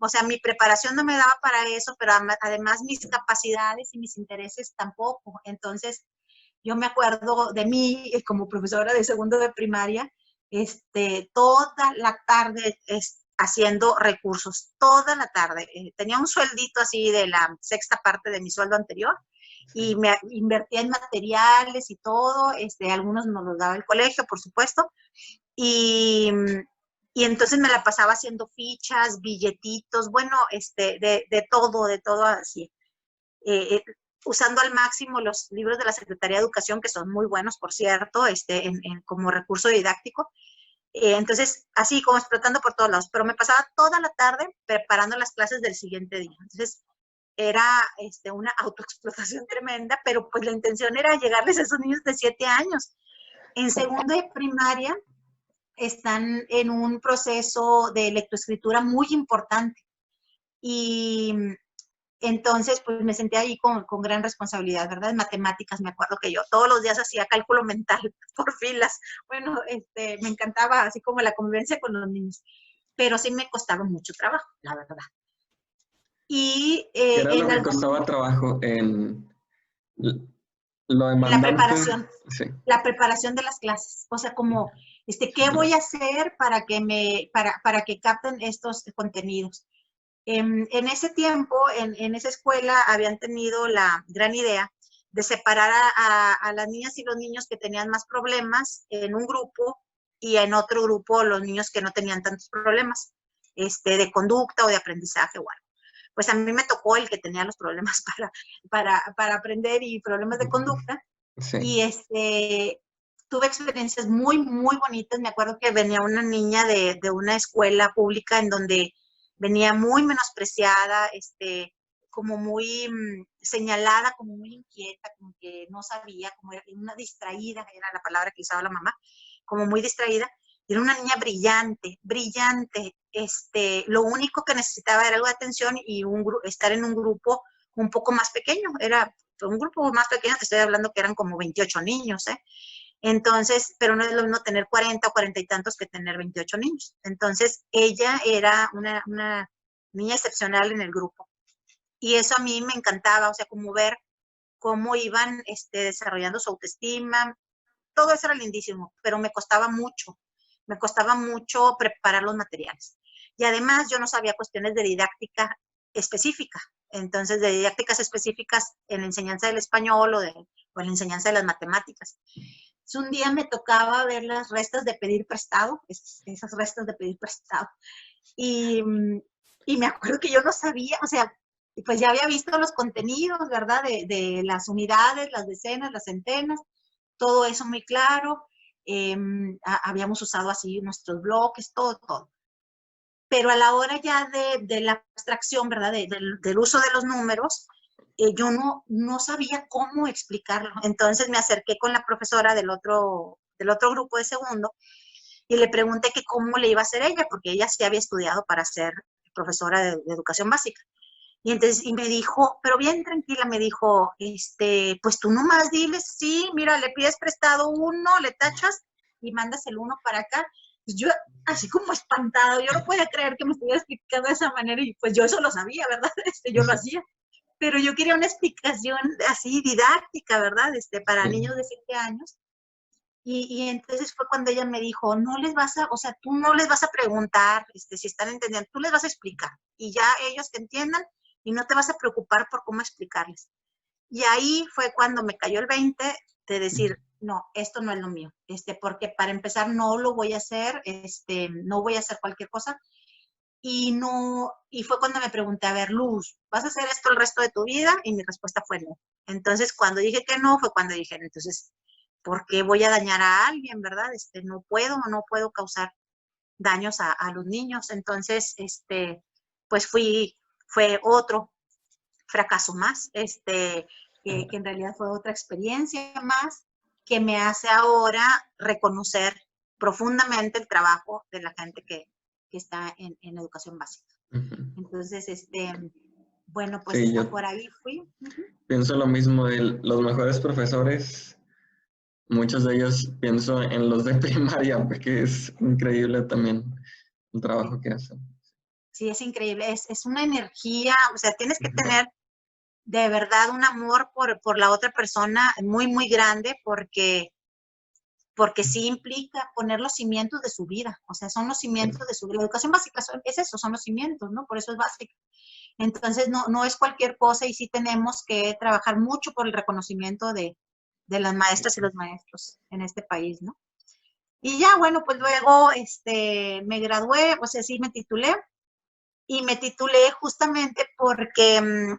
S2: o sea, mi preparación no me daba para eso, pero además mis capacidades y mis intereses tampoco. Entonces, yo me acuerdo de mí como profesora de segundo de primaria, toda la tarde haciendo recursos, toda la tarde. Tenía un sueldito así de la sexta parte de mi sueldo anterior y me invertía en materiales y todo, algunos nos los daba el colegio, por supuesto, y, y entonces me la pasaba haciendo fichas, billetitos, bueno, de todo así. Usando al máximo los libros de la Secretaría de Educación, que son muy buenos, por cierto, como recurso didáctico. Entonces, así como explotando por todos lados, pero me pasaba toda la tarde preparando las clases del siguiente día. Entonces, era una autoexplotación tremenda, pero pues la intención era llegarles a esos niños de 7 años. En segundo de primaria están en un proceso de lectoescritura muy importante y entonces, pues me senté ahí con gran responsabilidad, ¿verdad? En matemáticas, me acuerdo que yo todos los días hacía cálculo mental por filas. Bueno, me encantaba así como la convivencia con los niños, pero sí me costaba mucho trabajo, la verdad. Y
S1: ¿Qué era lo
S2: en
S1: que costaba trabajo en lo
S2: la
S1: demandante?
S2: preparación,
S1: Sí.
S2: la preparación de las clases. O sea, como, ¿qué voy a hacer para para que capten estos contenidos? En ese tiempo, en esa escuela, habían tenido la gran idea de separar a las niñas y los niños que tenían más problemas en un grupo y en otro grupo los niños que no tenían tantos problemas. de conducta o de aprendizaje o algo. Pues a mí me tocó el que tenía los problemas para aprender y problemas de conducta.
S1: Sí.
S2: Y tuve experiencias muy, muy bonitas. Me acuerdo que venía una niña de una escuela pública en donde venía muy menospreciada, como muy señalada, como muy inquieta, como que no sabía, como era una distraída, era la palabra que usaba la mamá, como muy distraída. Era una niña brillante, brillante. Lo único que necesitaba era algo de atención y estar en un grupo un poco más pequeño. Era un grupo más pequeño, te estoy hablando que eran como 28 niños, ¿eh? Entonces, pero no es lo mismo tener 40 o 40 y tantos que tener 28 niños. Entonces, ella era una niña excepcional en el grupo. Y eso a mí me encantaba, o sea, como ver cómo iban desarrollando su autoestima. Todo eso era lindísimo, pero me costaba mucho preparar los materiales. Y además yo no sabía cuestiones de didáctica específica, entonces de didácticas específicas en la enseñanza del español o en la enseñanza de las matemáticas. Entonces, un día me tocaba ver las restas de pedir prestado, esas restas de pedir prestado, y, y me acuerdo que yo no sabía, o sea, pues ya había visto los contenidos, ¿verdad? De las unidades, las decenas, las centenas, todo eso muy claro. Habíamos usado así nuestros bloques, todo. Pero a la hora ya de la abstracción, ¿verdad? Del uso de los números, yo no sabía cómo explicarlo. Entonces me acerqué con la profesora del otro grupo de segundo y le pregunté que cómo le iba a hacer ella, porque ella sí había estudiado para ser profesora de educación básica. Y me dijo, pero bien tranquila, me dijo, pues tú nomás diles, sí, mira, le pides prestado uno, le tachas y mandas el uno para acá. Y yo, así como espantado, yo no podía creer que me estuviera explicando de esa manera y pues yo eso lo sabía, ¿verdad? Yo lo hacía. Pero yo quería una explicación así didáctica, ¿verdad? Para niños de 7 años. Y entonces fue cuando ella me dijo, o sea, tú no les vas a preguntar si están entendiendo, tú les vas a explicar y ya ellos te entiendan y no te vas a preocupar por cómo explicarles. Y ahí fue cuando me cayó el 20 de decir, no, esto no es lo mío, porque para empezar no lo voy a hacer, no voy a hacer cualquier cosa. Y fue cuando me pregunté, a ver, Luz, ¿vas a hacer esto el resto de tu vida? Y mi respuesta fue no. Entonces, cuando dije que no, fue cuando dije, entonces, ¿por qué voy a dañar a alguien, verdad? No puedo causar daños a los niños. Entonces, pues fue otro fracaso más, que en realidad fue otra experiencia más que me hace ahora reconocer profundamente el trabajo de la gente que está en educación básica. Entonces, bueno, pues
S1: sí, yo
S2: por ahí fui.
S1: pienso lo mismo de los mejores profesores. Muchos de ellos pienso en los de primaria, porque es increíble también el trabajo que hacen.
S2: Sí, es increíble. Es una energía, o sea, tienes que tener de verdad un amor por la otra persona muy, muy grande, porque sí implica poner los cimientos de su vida, o sea, son los cimientos de su vida. La educación básica es eso, son los cimientos, ¿no? Por eso es básica. Entonces, no es cualquier cosa y sí tenemos que trabajar mucho por el reconocimiento de las maestras y los maestros en este país, ¿no? Y ya, bueno, pues luego me gradué, o sea, sí me titulé, y me titulé justamente porque,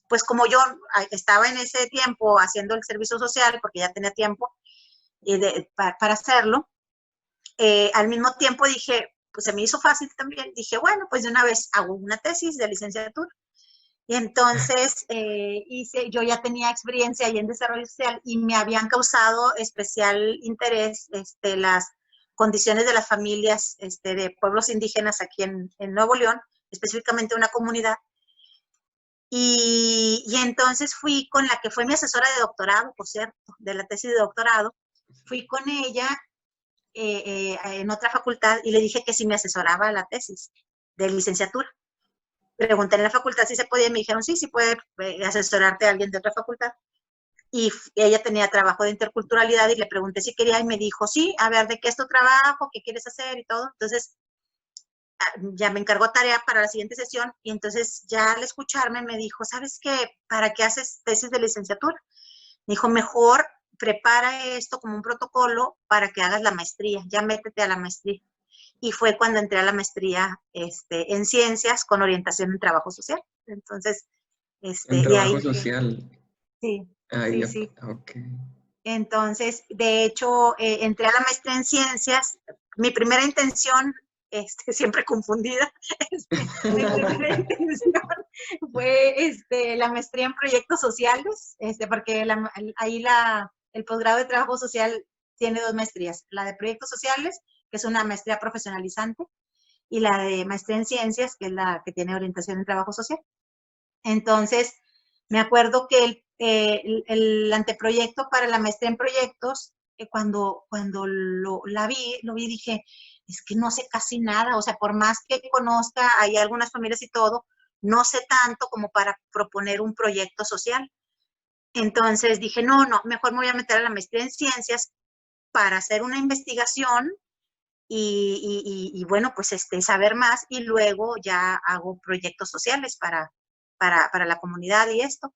S2: pues como yo estaba en ese tiempo haciendo el servicio social, porque ya tenía tiempo para hacerlo, al mismo tiempo dije, pues se me hizo fácil también, dije, bueno, pues de una vez hago una tesis de licenciatura. Y entonces yo ya tenía experiencia ahí en desarrollo social y me habían causado especial interés las condiciones de las familias de pueblos indígenas aquí en Nuevo León, específicamente una comunidad. Y entonces fui con la que fue mi asesora de doctorado, por cierto, de la tesis de doctorado, fui con ella en otra facultad y le dije que si me asesoraba la tesis de licenciatura. Pregunté en la facultad si se podía y me dijeron, sí puede asesorarte a alguien de otra facultad. Y ella tenía trabajo de interculturalidad y le pregunté si quería y me dijo, sí, a ver, ¿de qué es tu trabajo? ¿Qué quieres hacer? Y todo. Entonces, ya me encargó tarea para la siguiente sesión y entonces ya al escucharme me dijo, ¿sabes qué? ¿Para qué haces tesis de licenciatura? Me dijo, mejor prepara esto como un protocolo para que hagas la maestría, ya métete a la maestría. y fue cuando entré a la maestría en ciencias con orientación en trabajo social. Entonces,
S1: En
S2: de ahí
S1: trabajo
S2: fue,
S1: social.
S2: sí,
S1: Ahí,
S2: sí, sí.
S1: ok.
S2: Entonces, de hecho, entré a la maestría en ciencias. Mi primera intención, siempre confundida, mi primera intención fue la maestría en proyectos sociales, porque el posgrado de trabajo social tiene 2 maestrías, la de proyectos sociales, que es una maestría profesionalizante, y la de maestría en ciencias, que es la que tiene orientación en trabajo social. Entonces, me acuerdo que el anteproyecto para la maestría en proyectos, cuando lo vi y dije, es que no sé casi nada, o sea, por más que conozca, hay algunas familias y todo, no sé tanto como para proponer un proyecto social. Entonces dije, no, mejor me voy a meter a la maestría en ciencias para hacer una investigación y bueno, pues saber más y luego ya hago proyectos sociales para la comunidad y esto.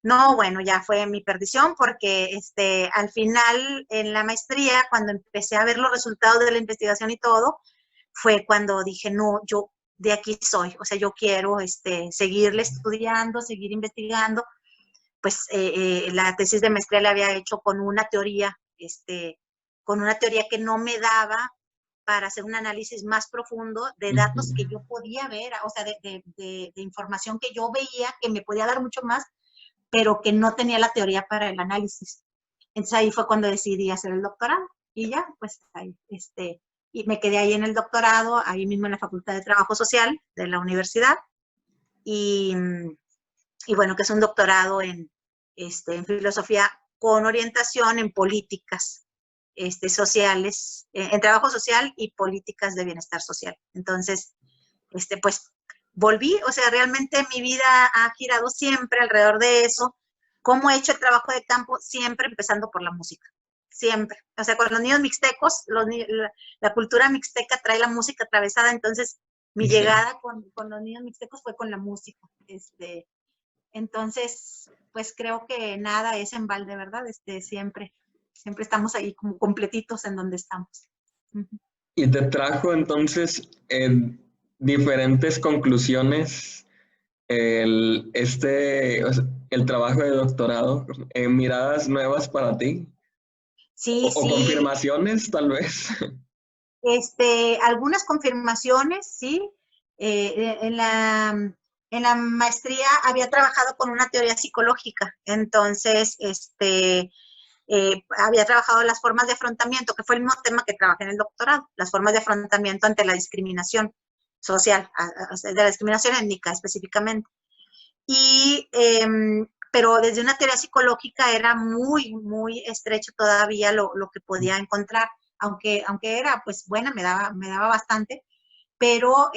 S2: No, bueno, ya fue mi perdición porque al final en la maestría, cuando empecé a ver los resultados de la investigación y todo, fue cuando dije, no, yo de aquí soy, o sea, yo quiero seguirle estudiando, seguir investigando. Pues la tesis de maestría la había hecho con una teoría que no me daba para hacer un análisis más profundo de datos que yo podía ver, o sea, de información que yo veía que me podía dar mucho más, pero que no tenía la teoría para el análisis. Entonces ahí fue cuando decidí hacer el doctorado y ya, pues ahí, y me quedé ahí en el doctorado, ahí mismo en la Facultad de Trabajo Social de la universidad y bueno, que es un doctorado en filosofía con orientación en políticas sociales, en trabajo social y políticas de bienestar social. Entonces, pues volví, o sea, realmente mi vida ha girado siempre alrededor de eso. ¿Cómo he hecho el trabajo de campo? Siempre empezando por la música, siempre. O sea, con los niños mixtecos, la cultura mixteca trae la música atravesada, entonces mi llegada con los niños mixtecos fue con la música. Entonces, pues creo que nada es en balde, ¿verdad? Siempre estamos ahí como completitos en donde estamos.
S1: Y te trajo entonces diferentes conclusiones o sea, el trabajo de doctorado, miradas nuevas para ti,
S2: Sí,
S1: o
S2: sí,
S1: confirmaciones tal vez.
S2: algunas confirmaciones, sí. En la maestría había trabajado con una teoría psicológica, entonces, había trabajado las formas de afrontamiento, que fue el mismo tema que trabajé en el doctorado, las formas de afrontamiento ante la discriminación social, de la discriminación étnica específicamente. Pero desde una teoría psicológica era muy, muy estrecho todavía lo que podía encontrar, aunque era pues buena, me daba bastante, pero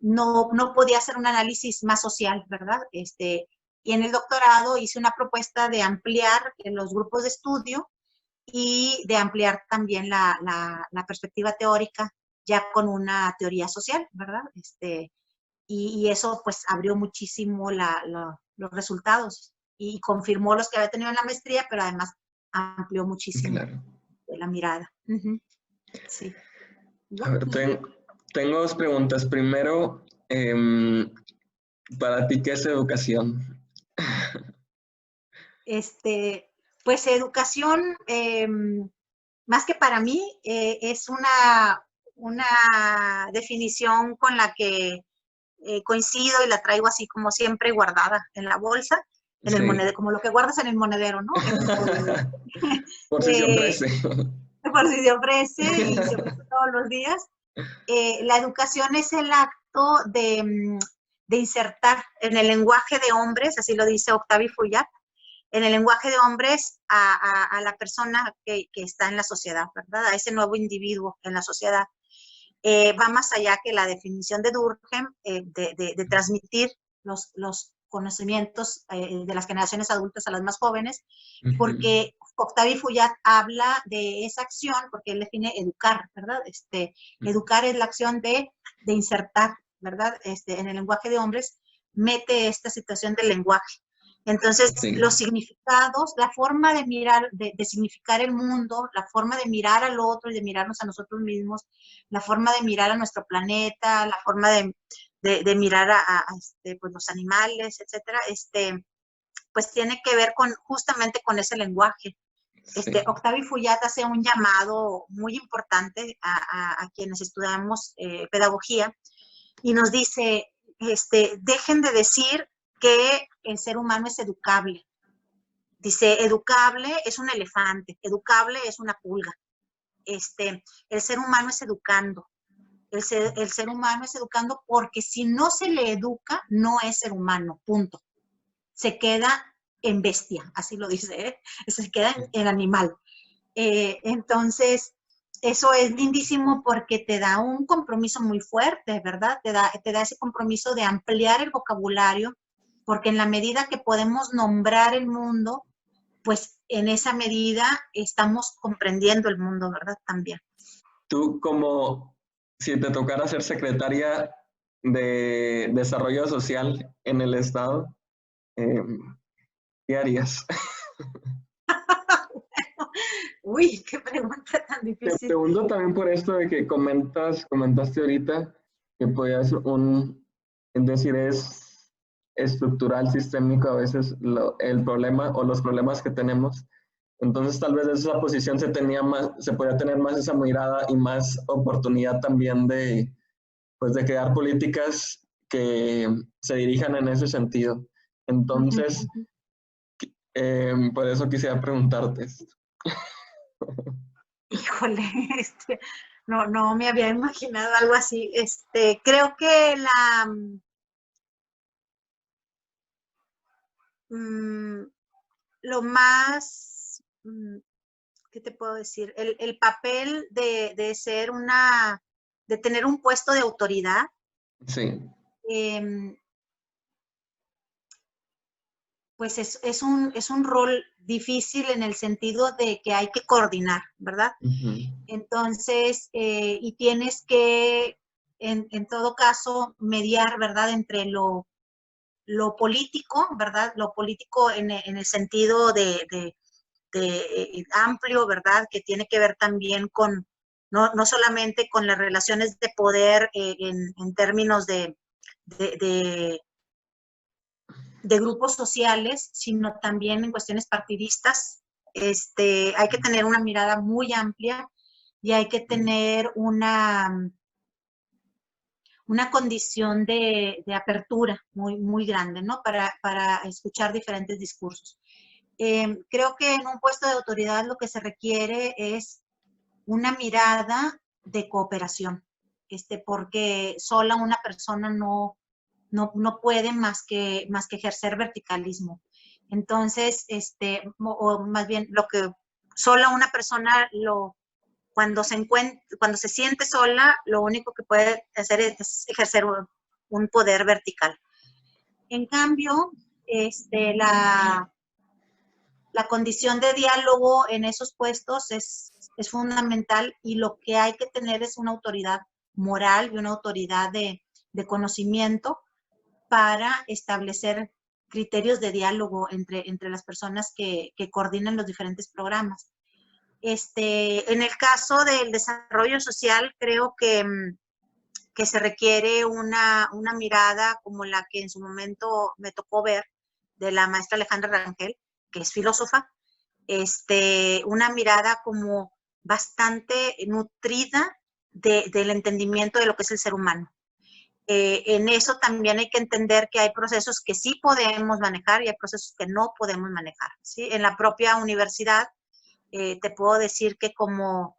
S2: no podía hacer un análisis más social, ¿verdad? Y en el doctorado hice una propuesta de ampliar los grupos de estudio y de ampliar también la perspectiva teórica ya con una teoría social, ¿verdad? Y eso pues abrió muchísimo los resultados y confirmó los que había tenido en la maestría, pero además amplió muchísimo
S1: Claro.
S2: la mirada. Sí.
S1: A
S2: ¿Ya?
S1: ver, tengo 2 preguntas. Primero, para ti, ¿qué es educación?
S2: Pues educación, más que para mí, es una definición con la que coincido y la traigo así como siempre guardada en la bolsa, en el
S1: Sí,
S2: monedero, como lo que guardas en el monedero, ¿no?
S1: por si se
S2: Eh,
S1: ofrece.
S2: por si se ofrece y se ofrece todos los días. La educación es el acto de insertar en el lenguaje de hombres, así lo dice Octavio Fouillard, en el lenguaje de hombres a la persona que está en la sociedad, ¿verdad? A ese nuevo individuo en la sociedad. Va más allá que la definición de Durkheim de transmitir los conocimientos de las generaciones adultas a las más jóvenes, porque Octavio Fouillard habla de esa acción, porque él define educar, ¿verdad? Educar es la acción de insertar, ¿verdad? En el lenguaje de hombres, mete esta situación del lenguaje. Entonces,
S1: Sí.
S2: los significados, la forma de mirar, de significar el mundo, la forma de mirar al otro y de mirarnos a nosotros mismos, la forma de mirar a nuestro planeta, la forma de mirar pues, los animales, etcétera, pues tiene que ver justamente con ese lenguaje.
S1: Sí.
S2: Octavio Fuyat hace un llamado muy importante a quienes estudiamos pedagogía y nos dice, dejen de decir que el ser humano es educable. Dice, educable es un elefante, educable es una pulga. El ser humano es educando. El ser humano es educando porque si no se le educa, no es ser humano, punto. Se queda en bestia, así lo dice, ¿eh? Se queda en animal. Entonces, eso es lindísimo porque te da un compromiso muy fuerte, ¿verdad? Te da ese compromiso de ampliar el vocabulario, porque en la medida que podemos nombrar el mundo, pues en esa medida estamos comprendiendo el mundo, ¿verdad? También.
S1: Tú, como si te tocara ser secretaria de Desarrollo Social en el Estado, ¿qué harías?
S2: Uy, qué pregunta tan
S1: Te
S2: difícil.
S1: pregunto también por esto de que comentaste ahorita que podías es decir, es estructural, sistémico a veces el problema o los problemas que tenemos. Entonces tal vez desde esa posición se podía tener más esa mirada y más oportunidad también pues de crear políticas que se dirijan en ese sentido. Entonces, por eso quisiera preguntarte esto.
S2: Híjole, no me había imaginado algo así. Creo que lo más, ¿qué te puedo decir? El papel de ser de tener un puesto de autoridad.
S1: Sí.
S2: Pues es un rol difícil en el sentido de que hay que coordinar, ¿verdad? Entonces, y tienes que, en todo caso, mediar, ¿verdad? Entre lo político, ¿verdad? Lo político en el sentido de amplio, ¿verdad? Que tiene que ver también con, no solamente con las relaciones de poder en términos de grupos sociales, sino también en cuestiones partidistas. Hay que tener una mirada muy amplia y hay que tener una condición de apertura muy grande, ¿no? Para escuchar diferentes discursos. Creo que en un puesto de autoridad lo que se requiere es una mirada de cooperación, porque sola una persona no puede más que ejercer verticalismo. Entonces, o más bien lo que sola una persona cuando se siente sola, lo único que puede hacer es ejercer un poder vertical. En cambio, la condición de diálogo en esos puestos es fundamental y lo que hay que tener es una autoridad moral y una autoridad de conocimiento para establecer criterios de diálogo entre las personas que coordinan los diferentes programas. En el caso del desarrollo social, creo que se requiere una mirada como la que en su momento me tocó ver de la maestra Alejandra Rangel, que es filósofa, una mirada como bastante nutrida del entendimiento de lo que es el ser humano. En eso también hay que entender que hay procesos que sí podemos manejar y hay procesos que no podemos manejar, ¿sí? En la propia universidad te puedo decir que como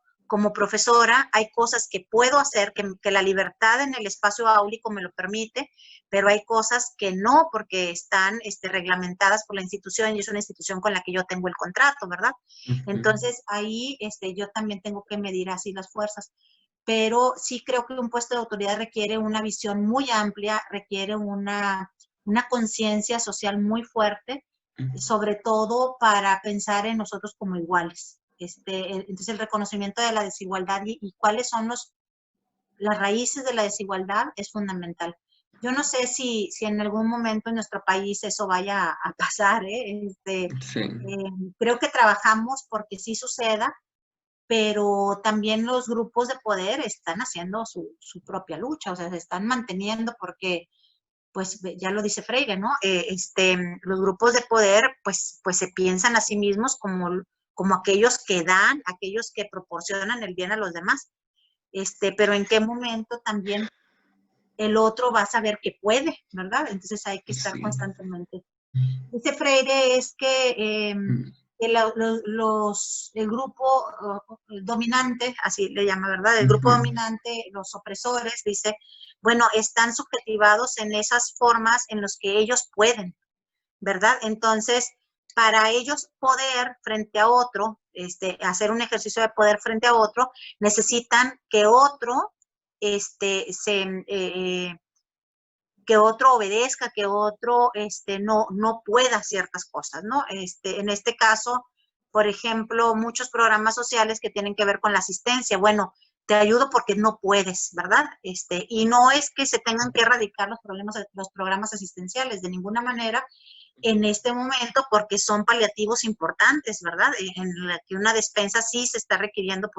S2: profesora hay cosas que puedo hacer, que la libertad en el espacio áulico me lo permite, pero hay cosas que no, porque están reglamentadas por la institución y es una institución con la que yo tengo el contrato, ¿verdad? Entonces ahí yo también tengo que medir así las fuerzas. Pero sí creo que un puesto de autoridad requiere una visión muy amplia, requiere una conciencia social muy fuerte, sobre todo para pensar en nosotros como iguales. Entonces el reconocimiento de la desigualdad y cuáles son las raíces de la desigualdad es fundamental. Yo no sé si en algún momento en nuestro país eso vaya a pasar, ¿eh?
S1: Sí,
S2: Creo que trabajamos porque sí suceda, pero también los grupos de poder están haciendo su propia lucha, o sea, se están manteniendo porque, pues ya lo dice Freire, ¿no? Los grupos de poder, pues se piensan a sí mismos como aquellos que dan, aquellos que proporcionan el bien a los demás. Pero en qué momento también el otro va a saber que puede, ¿verdad? Entonces hay que estar
S1: sí.
S2: constantemente. Dice Freire es que
S1: Mm,
S2: el grupo dominante, así le llama, ¿verdad? El grupo
S1: ujú.
S2: dominante, los opresores, dice, bueno, están subjetivados en esas formas en las que ellos pueden, ¿verdad? Entonces, para ellos poder frente a otro, hacer un ejercicio de poder frente a otro, necesitan que otro, que otro obedezca, que otro no pueda ciertas cosas, ¿no? En este caso, por ejemplo, muchos programas sociales que tienen que ver con la asistencia. Bueno, te ayudo porque no puedes, ¿verdad? Y no es que se tengan que erradicar los programas asistenciales de ninguna manera en este momento porque son paliativos importantes, ¿verdad? En la que una despensa sí se está requiriendo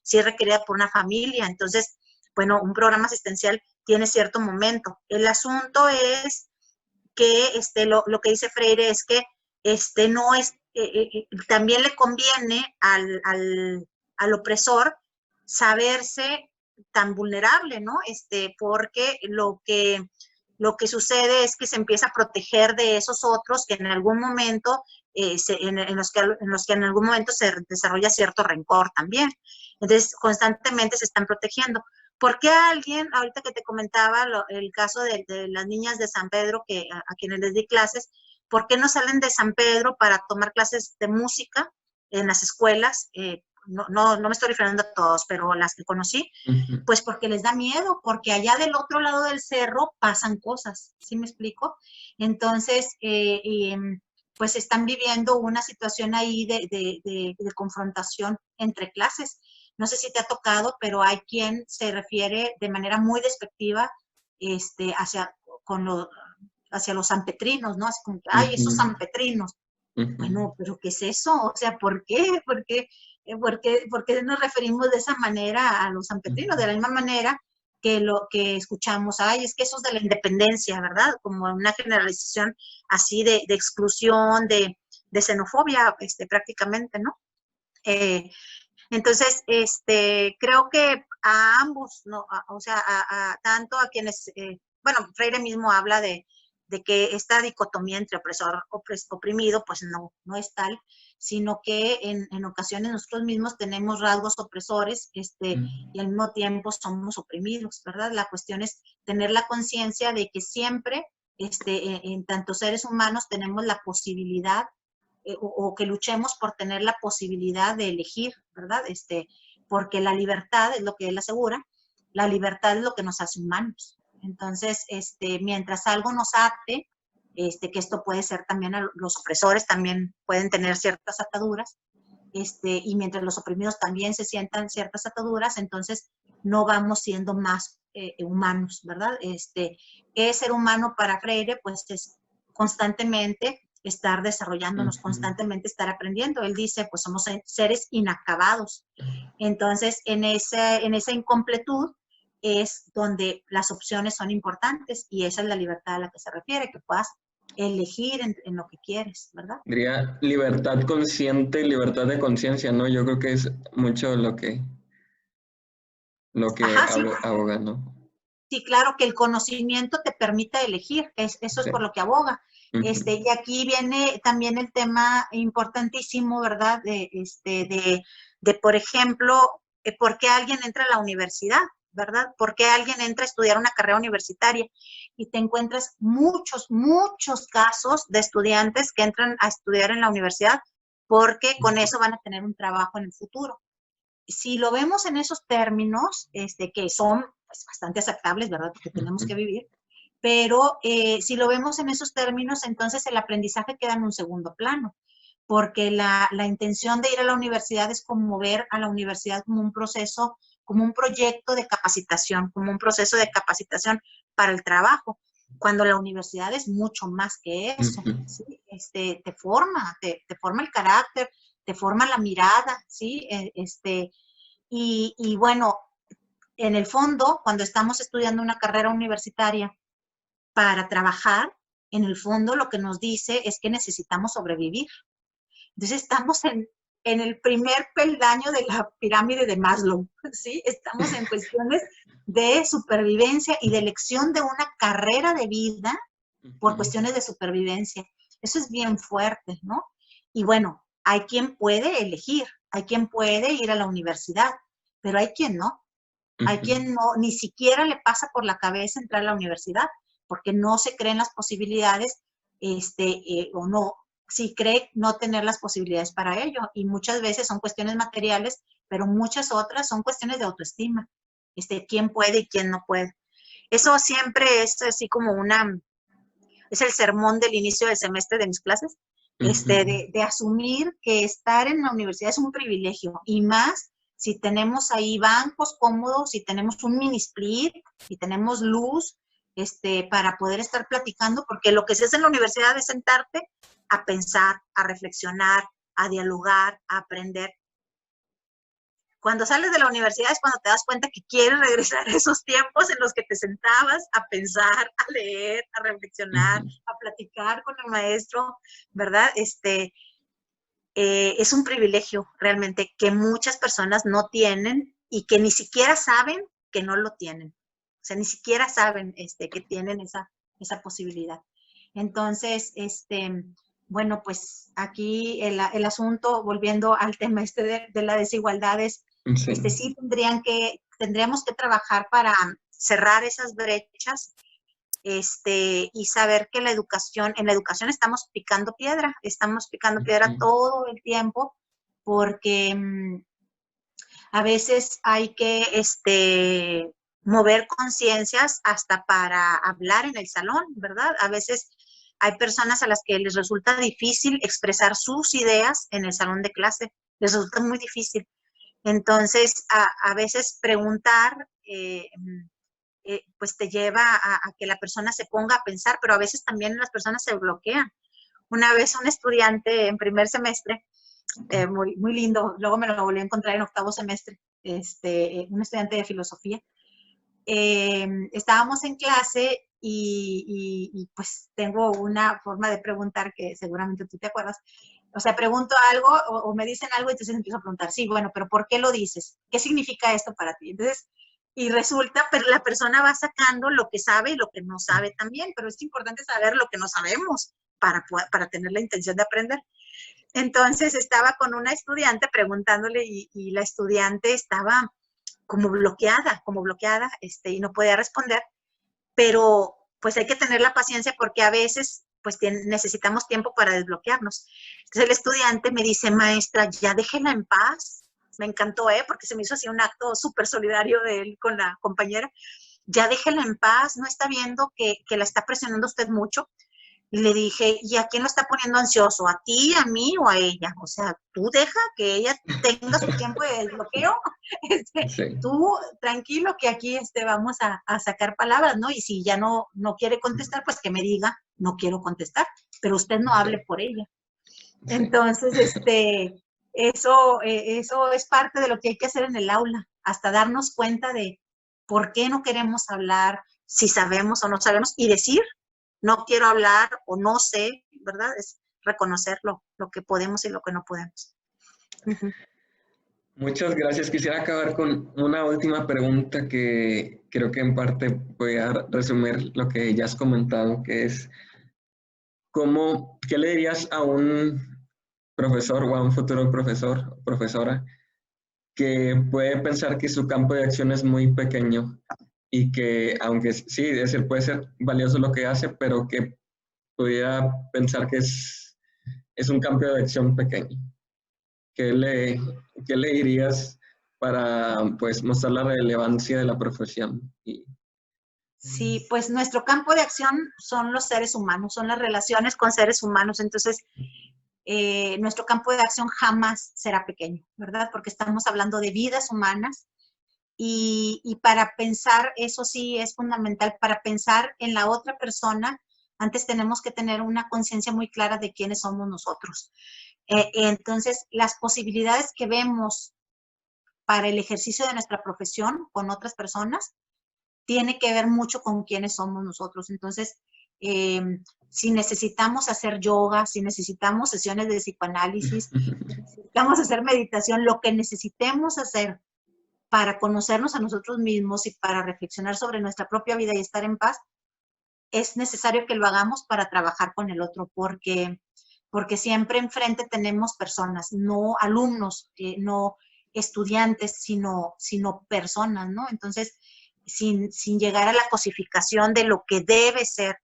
S2: sí es requerida por una familia. Entonces, bueno, un programa asistencial tiene cierto momento. El asunto es que lo que dice Freire es que no es, también le conviene al opresor saberse tan vulnerable, ¿no? Porque lo que sucede es que se empieza a proteger de esos otros que en algún momento, en los que en algún momento se desarrolla cierto rencor también. Entonces, constantemente se están protegiendo. ¿Por qué alguien, ahorita que te comentaba el caso de las niñas de San Pedro a quienes les di clases, por qué no salen de San Pedro para tomar clases de música en las escuelas? No me estoy refiriendo a todos, pero las que conocí,
S1: Ujú.
S2: pues porque les da miedo, porque allá del otro lado del cerro pasan cosas, ¿sí me explico? Entonces, pues están viviendo una situación ahí de confrontación entre clases. No sé si te ha tocado, pero hay quien se refiere de manera muy despectiva hacia, hacia los sanpetrinos, ¿no? Así como, ay, esos
S1: Ujú,
S2: sanpetrinos.
S1: ujú.
S2: Bueno, pero ¿qué es eso? O sea, ¿por qué? ¿Por qué nos referimos de esa manera a los sanpetrinos? De la misma manera que lo que escuchamos, ay, es que esos de la independencia, ¿verdad? Como una generalización así de exclusión, de xenofobia, prácticamente, ¿no? Eh, entonces, creo que a ambos, ¿no? O sea, tanto a quienes, bueno, Freire mismo habla de que esta dicotomía entre opresor, oprimido, pues no es tal, sino que en ocasiones nosotros mismos tenemos rasgos opresores, y al mismo tiempo somos oprimidos, ¿verdad? La cuestión es tener la conciencia de que siempre, en tanto seres humanos tenemos la posibilidad o que luchemos por tener la posibilidad de elegir, ¿verdad? Porque la libertad es lo que él asegura, la libertad es lo que nos hace humanos. Entonces, mientras algo nos ate, que esto puede ser también, los opresores también pueden tener ciertas ataduras, y mientras los oprimidos también se sientan ciertas ataduras, entonces no vamos siendo más humanos, ¿verdad? ¿Qué es ser humano para Freire? Pues es constantemente estar desarrollándonos,
S1: Ujú.
S2: constantemente estar aprendiendo. Él dice, pues somos seres inacabados. Entonces, en esa incompletud es donde las opciones son importantes y esa es la libertad a la que se refiere, que puedas elegir en lo que quieres, ¿verdad?
S1: Diría libertad consciente, libertad de conciencia, ¿no? Yo creo que es mucho lo que
S2: Ajá, sí,
S1: aboga, ¿no?
S2: sí, claro, que el conocimiento te permite elegir, eso es
S1: Sí.
S2: por lo que aboga.
S1: Ujú,
S2: Y aquí viene también el tema importantísimo, ¿verdad? Por ejemplo, por qué alguien entra a la universidad, ¿verdad? ¿Por qué alguien entra a estudiar una carrera universitaria? Y te encuentras muchos, muchos casos de estudiantes que entran a estudiar en la universidad porque con eso van a tener un trabajo en el futuro. Si lo vemos en esos términos, que son pues, bastante aceptables, ¿verdad? Porque tenemos
S1: ujú.
S2: que vivir, pero si lo vemos en esos términos, entonces el aprendizaje queda en un segundo plano, porque la intención de ir a la universidad es como ver a la universidad como un proceso, como un proyecto de capacitación, como un proceso de capacitación para el trabajo, cuando la universidad es mucho más que eso, ¿sí? Te forma el carácter, te forma la mirada, ¿sí? Y bueno, en el fondo, cuando estamos estudiando una carrera universitaria para trabajar, en el fondo lo que nos dice es que necesitamos sobrevivir. Entonces estamos en el primer peldaño de la pirámide de Maslow, ¿sí? Estamos en cuestiones de supervivencia y de elección de una carrera de vida por cuestiones de supervivencia. Eso es bien fuerte, ¿no? Y bueno, hay quien puede elegir, hay quien puede ir a la universidad, pero hay quien no. Hay quien no, ni siquiera le pasa por la cabeza entrar a la universidad, porque no se creen las posibilidades, o no, si cree no tener las posibilidades para ello. Y muchas veces son cuestiones materiales, pero muchas otras son cuestiones de autoestima. Quién puede y quién no puede. Eso siempre es así como es el sermón del inicio del semestre de mis clases, de asumir que estar en la universidad es un privilegio, y más si tenemos ahí bancos cómodos, si tenemos un mini split, si tenemos luz, para poder estar platicando, porque lo que se hace en la universidad es sentarte a pensar, a reflexionar, a dialogar, a aprender. Cuando sales de la universidad es cuando te das cuenta que quieres regresar a esos tiempos en los que te sentabas a pensar, a leer, a reflexionar, a platicar con el maestro, ¿verdad? Es un privilegio realmente que muchas personas no tienen y que ni siquiera saben que no lo tienen. O sea, ni siquiera saben que tienen esa posibilidad. Entonces, bueno, pues aquí el asunto, volviendo al tema de la desigualdad, es, sí tendríamos que trabajar para cerrar esas brechas, y saber que en la educación estamos picando piedra todo el tiempo, porque a veces hay que mover conciencias hasta para hablar en el salón, ¿verdad? A veces hay personas a las que les resulta difícil expresar sus ideas en el salón de clase, les resulta muy difícil. Entonces, a veces preguntar, pues te lleva a que la persona se ponga a pensar, pero a veces también las personas se bloquean. Una vez un estudiante en primer semestre, muy, muy lindo, luego me lo volví a encontrar en octavo semestre, un estudiante de filosofía, estábamos en clase y pues tengo una forma de preguntar que seguramente tú te acuerdas. O sea, pregunto algo o me dicen algo y entonces empiezo a preguntar, sí, bueno, pero ¿por qué lo dices? ¿Qué significa esto para ti? Entonces, y resulta, pero la persona va sacando lo que sabe y lo que no sabe también, pero es importante saber lo que no sabemos para tener la intención de aprender. Entonces, estaba con una estudiante preguntándole y la estudiante estaba como bloqueada, y no podía responder, pero pues hay que tener la paciencia porque a veces pues necesitamos tiempo para desbloquearnos. Entonces el estudiante me dice, maestra, ya déjela en paz. Me encantó, porque se me hizo así un acto súper solidario de él con la compañera. Ya déjela en paz, no está viendo que la está presionando usted mucho. Y le dije, ¿y a quién lo está poniendo ansioso? ¿A ti, a mí o a ella? O sea, tú deja que ella tenga su tiempo de desbloqueo. Tú tranquilo que aquí vamos a sacar palabras, ¿no? Y si ya no quiere contestar, pues que me diga, no quiero contestar, pero usted no hable por ella. Entonces, eso es parte de lo que hay que hacer en el aula, hasta darnos cuenta de por qué no queremos hablar, si sabemos o no sabemos, y decir, no quiero hablar o no sé, ¿verdad? Es reconocer lo que podemos y lo que no podemos.
S1: Muchas gracias. Quisiera acabar con una última pregunta que creo que en parte voy a resumir lo que ya has comentado, que es, ¿qué le dirías a un profesor o a un futuro profesor o profesora que puede pensar que su campo de acción es muy pequeño y que, aunque sí, es decir, puede ser valioso lo que hace, pero que pudiera pensar que es un campo de acción pequeño? ¿Qué le dirías para pues mostrar la relevancia de la profesión?
S2: Sí, pues nuestro campo de acción son los seres humanos, son las relaciones con seres humanos. Entonces, nuestro campo de acción jamás será pequeño, ¿verdad? Porque estamos hablando de vidas humanas y para pensar, eso sí es fundamental, para pensar en la otra persona, antes tenemos que tener una conciencia muy clara de quiénes somos nosotros. Entonces, las posibilidades que vemos para el ejercicio de nuestra profesión con otras personas tiene que ver mucho con quiénes somos nosotros. Entonces, si necesitamos hacer yoga, si necesitamos sesiones de psicoanálisis, si necesitamos hacer meditación, lo que necesitemos hacer para conocernos a nosotros mismos y para reflexionar sobre nuestra propia vida y estar en paz, es necesario que lo hagamos para trabajar con el otro, porque siempre enfrente tenemos personas, no alumnos, no estudiantes, sino personas, ¿no? Entonces, sin llegar a la cosificación de lo que debe ser.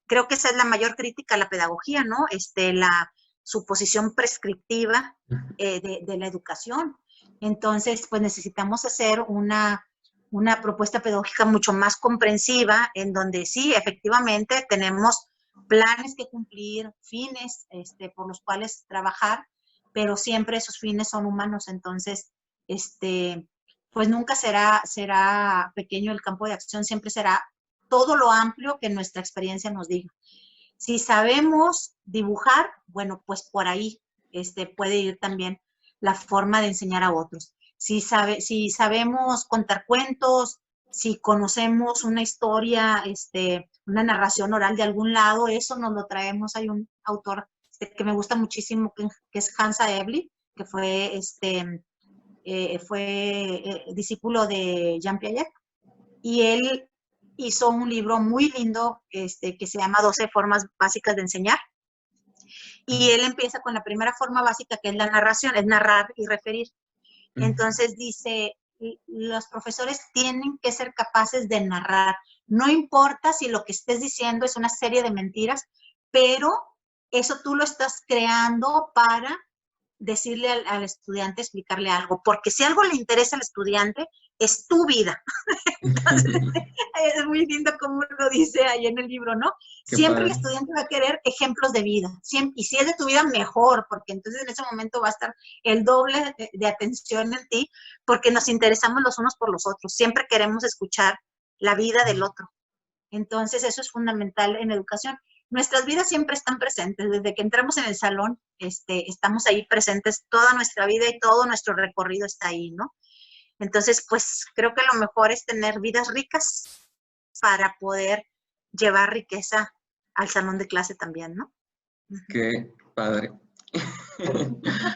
S2: Creo que esa es la mayor crítica a la pedagogía, ¿no? Su posición prescriptiva de la educación. Entonces, pues necesitamos hacer una propuesta pedagógica mucho más comprensiva, en donde sí, efectivamente, tenemos planes que cumplir, fines por los cuales trabajar, pero siempre esos fines son humanos. Entonces, pues nunca será pequeño el campo de acción, siempre será todo lo amplio que nuestra experiencia nos diga. Si sabemos dibujar, bueno, pues por ahí puede ir también la forma de enseñar a otros. Si sabemos contar cuentos, si conocemos una historia, una narración oral de algún lado, eso nos lo traemos. Hay un autor que me gusta muchísimo, que es Hansa Eblin, que fue discípulo de Jean Piaget, y él hizo un libro muy lindo que se llama 12 formas básicas de enseñar. Y él empieza con la primera forma básica, que es la narración, es narrar y referir. Entonces dice, los profesores tienen que ser capaces de narrar. No importa si lo que estés diciendo es una serie de mentiras, pero eso tú lo estás creando para decirle al estudiante, explicarle algo, porque si algo le interesa al estudiante, es tu vida. Entonces, es muy lindo como lo dice ahí en el libro, ¿no?
S1: Qué
S2: siempre
S1: padre.
S2: El estudiante va a querer ejemplos de vida, siempre, y si es de tu vida, mejor, porque entonces en ese momento va a estar el doble de atención en ti, porque nos interesamos los unos por los otros, siempre queremos escuchar la vida del otro. Entonces, eso es fundamental en educación. Nuestras vidas siempre están presentes, desde que entramos en el salón, estamos ahí presentes, toda nuestra vida y todo nuestro recorrido está ahí, ¿no? Entonces, pues creo que lo mejor es tener vidas ricas para poder llevar riqueza al salón de clase también, ¿no?
S1: Qué padre.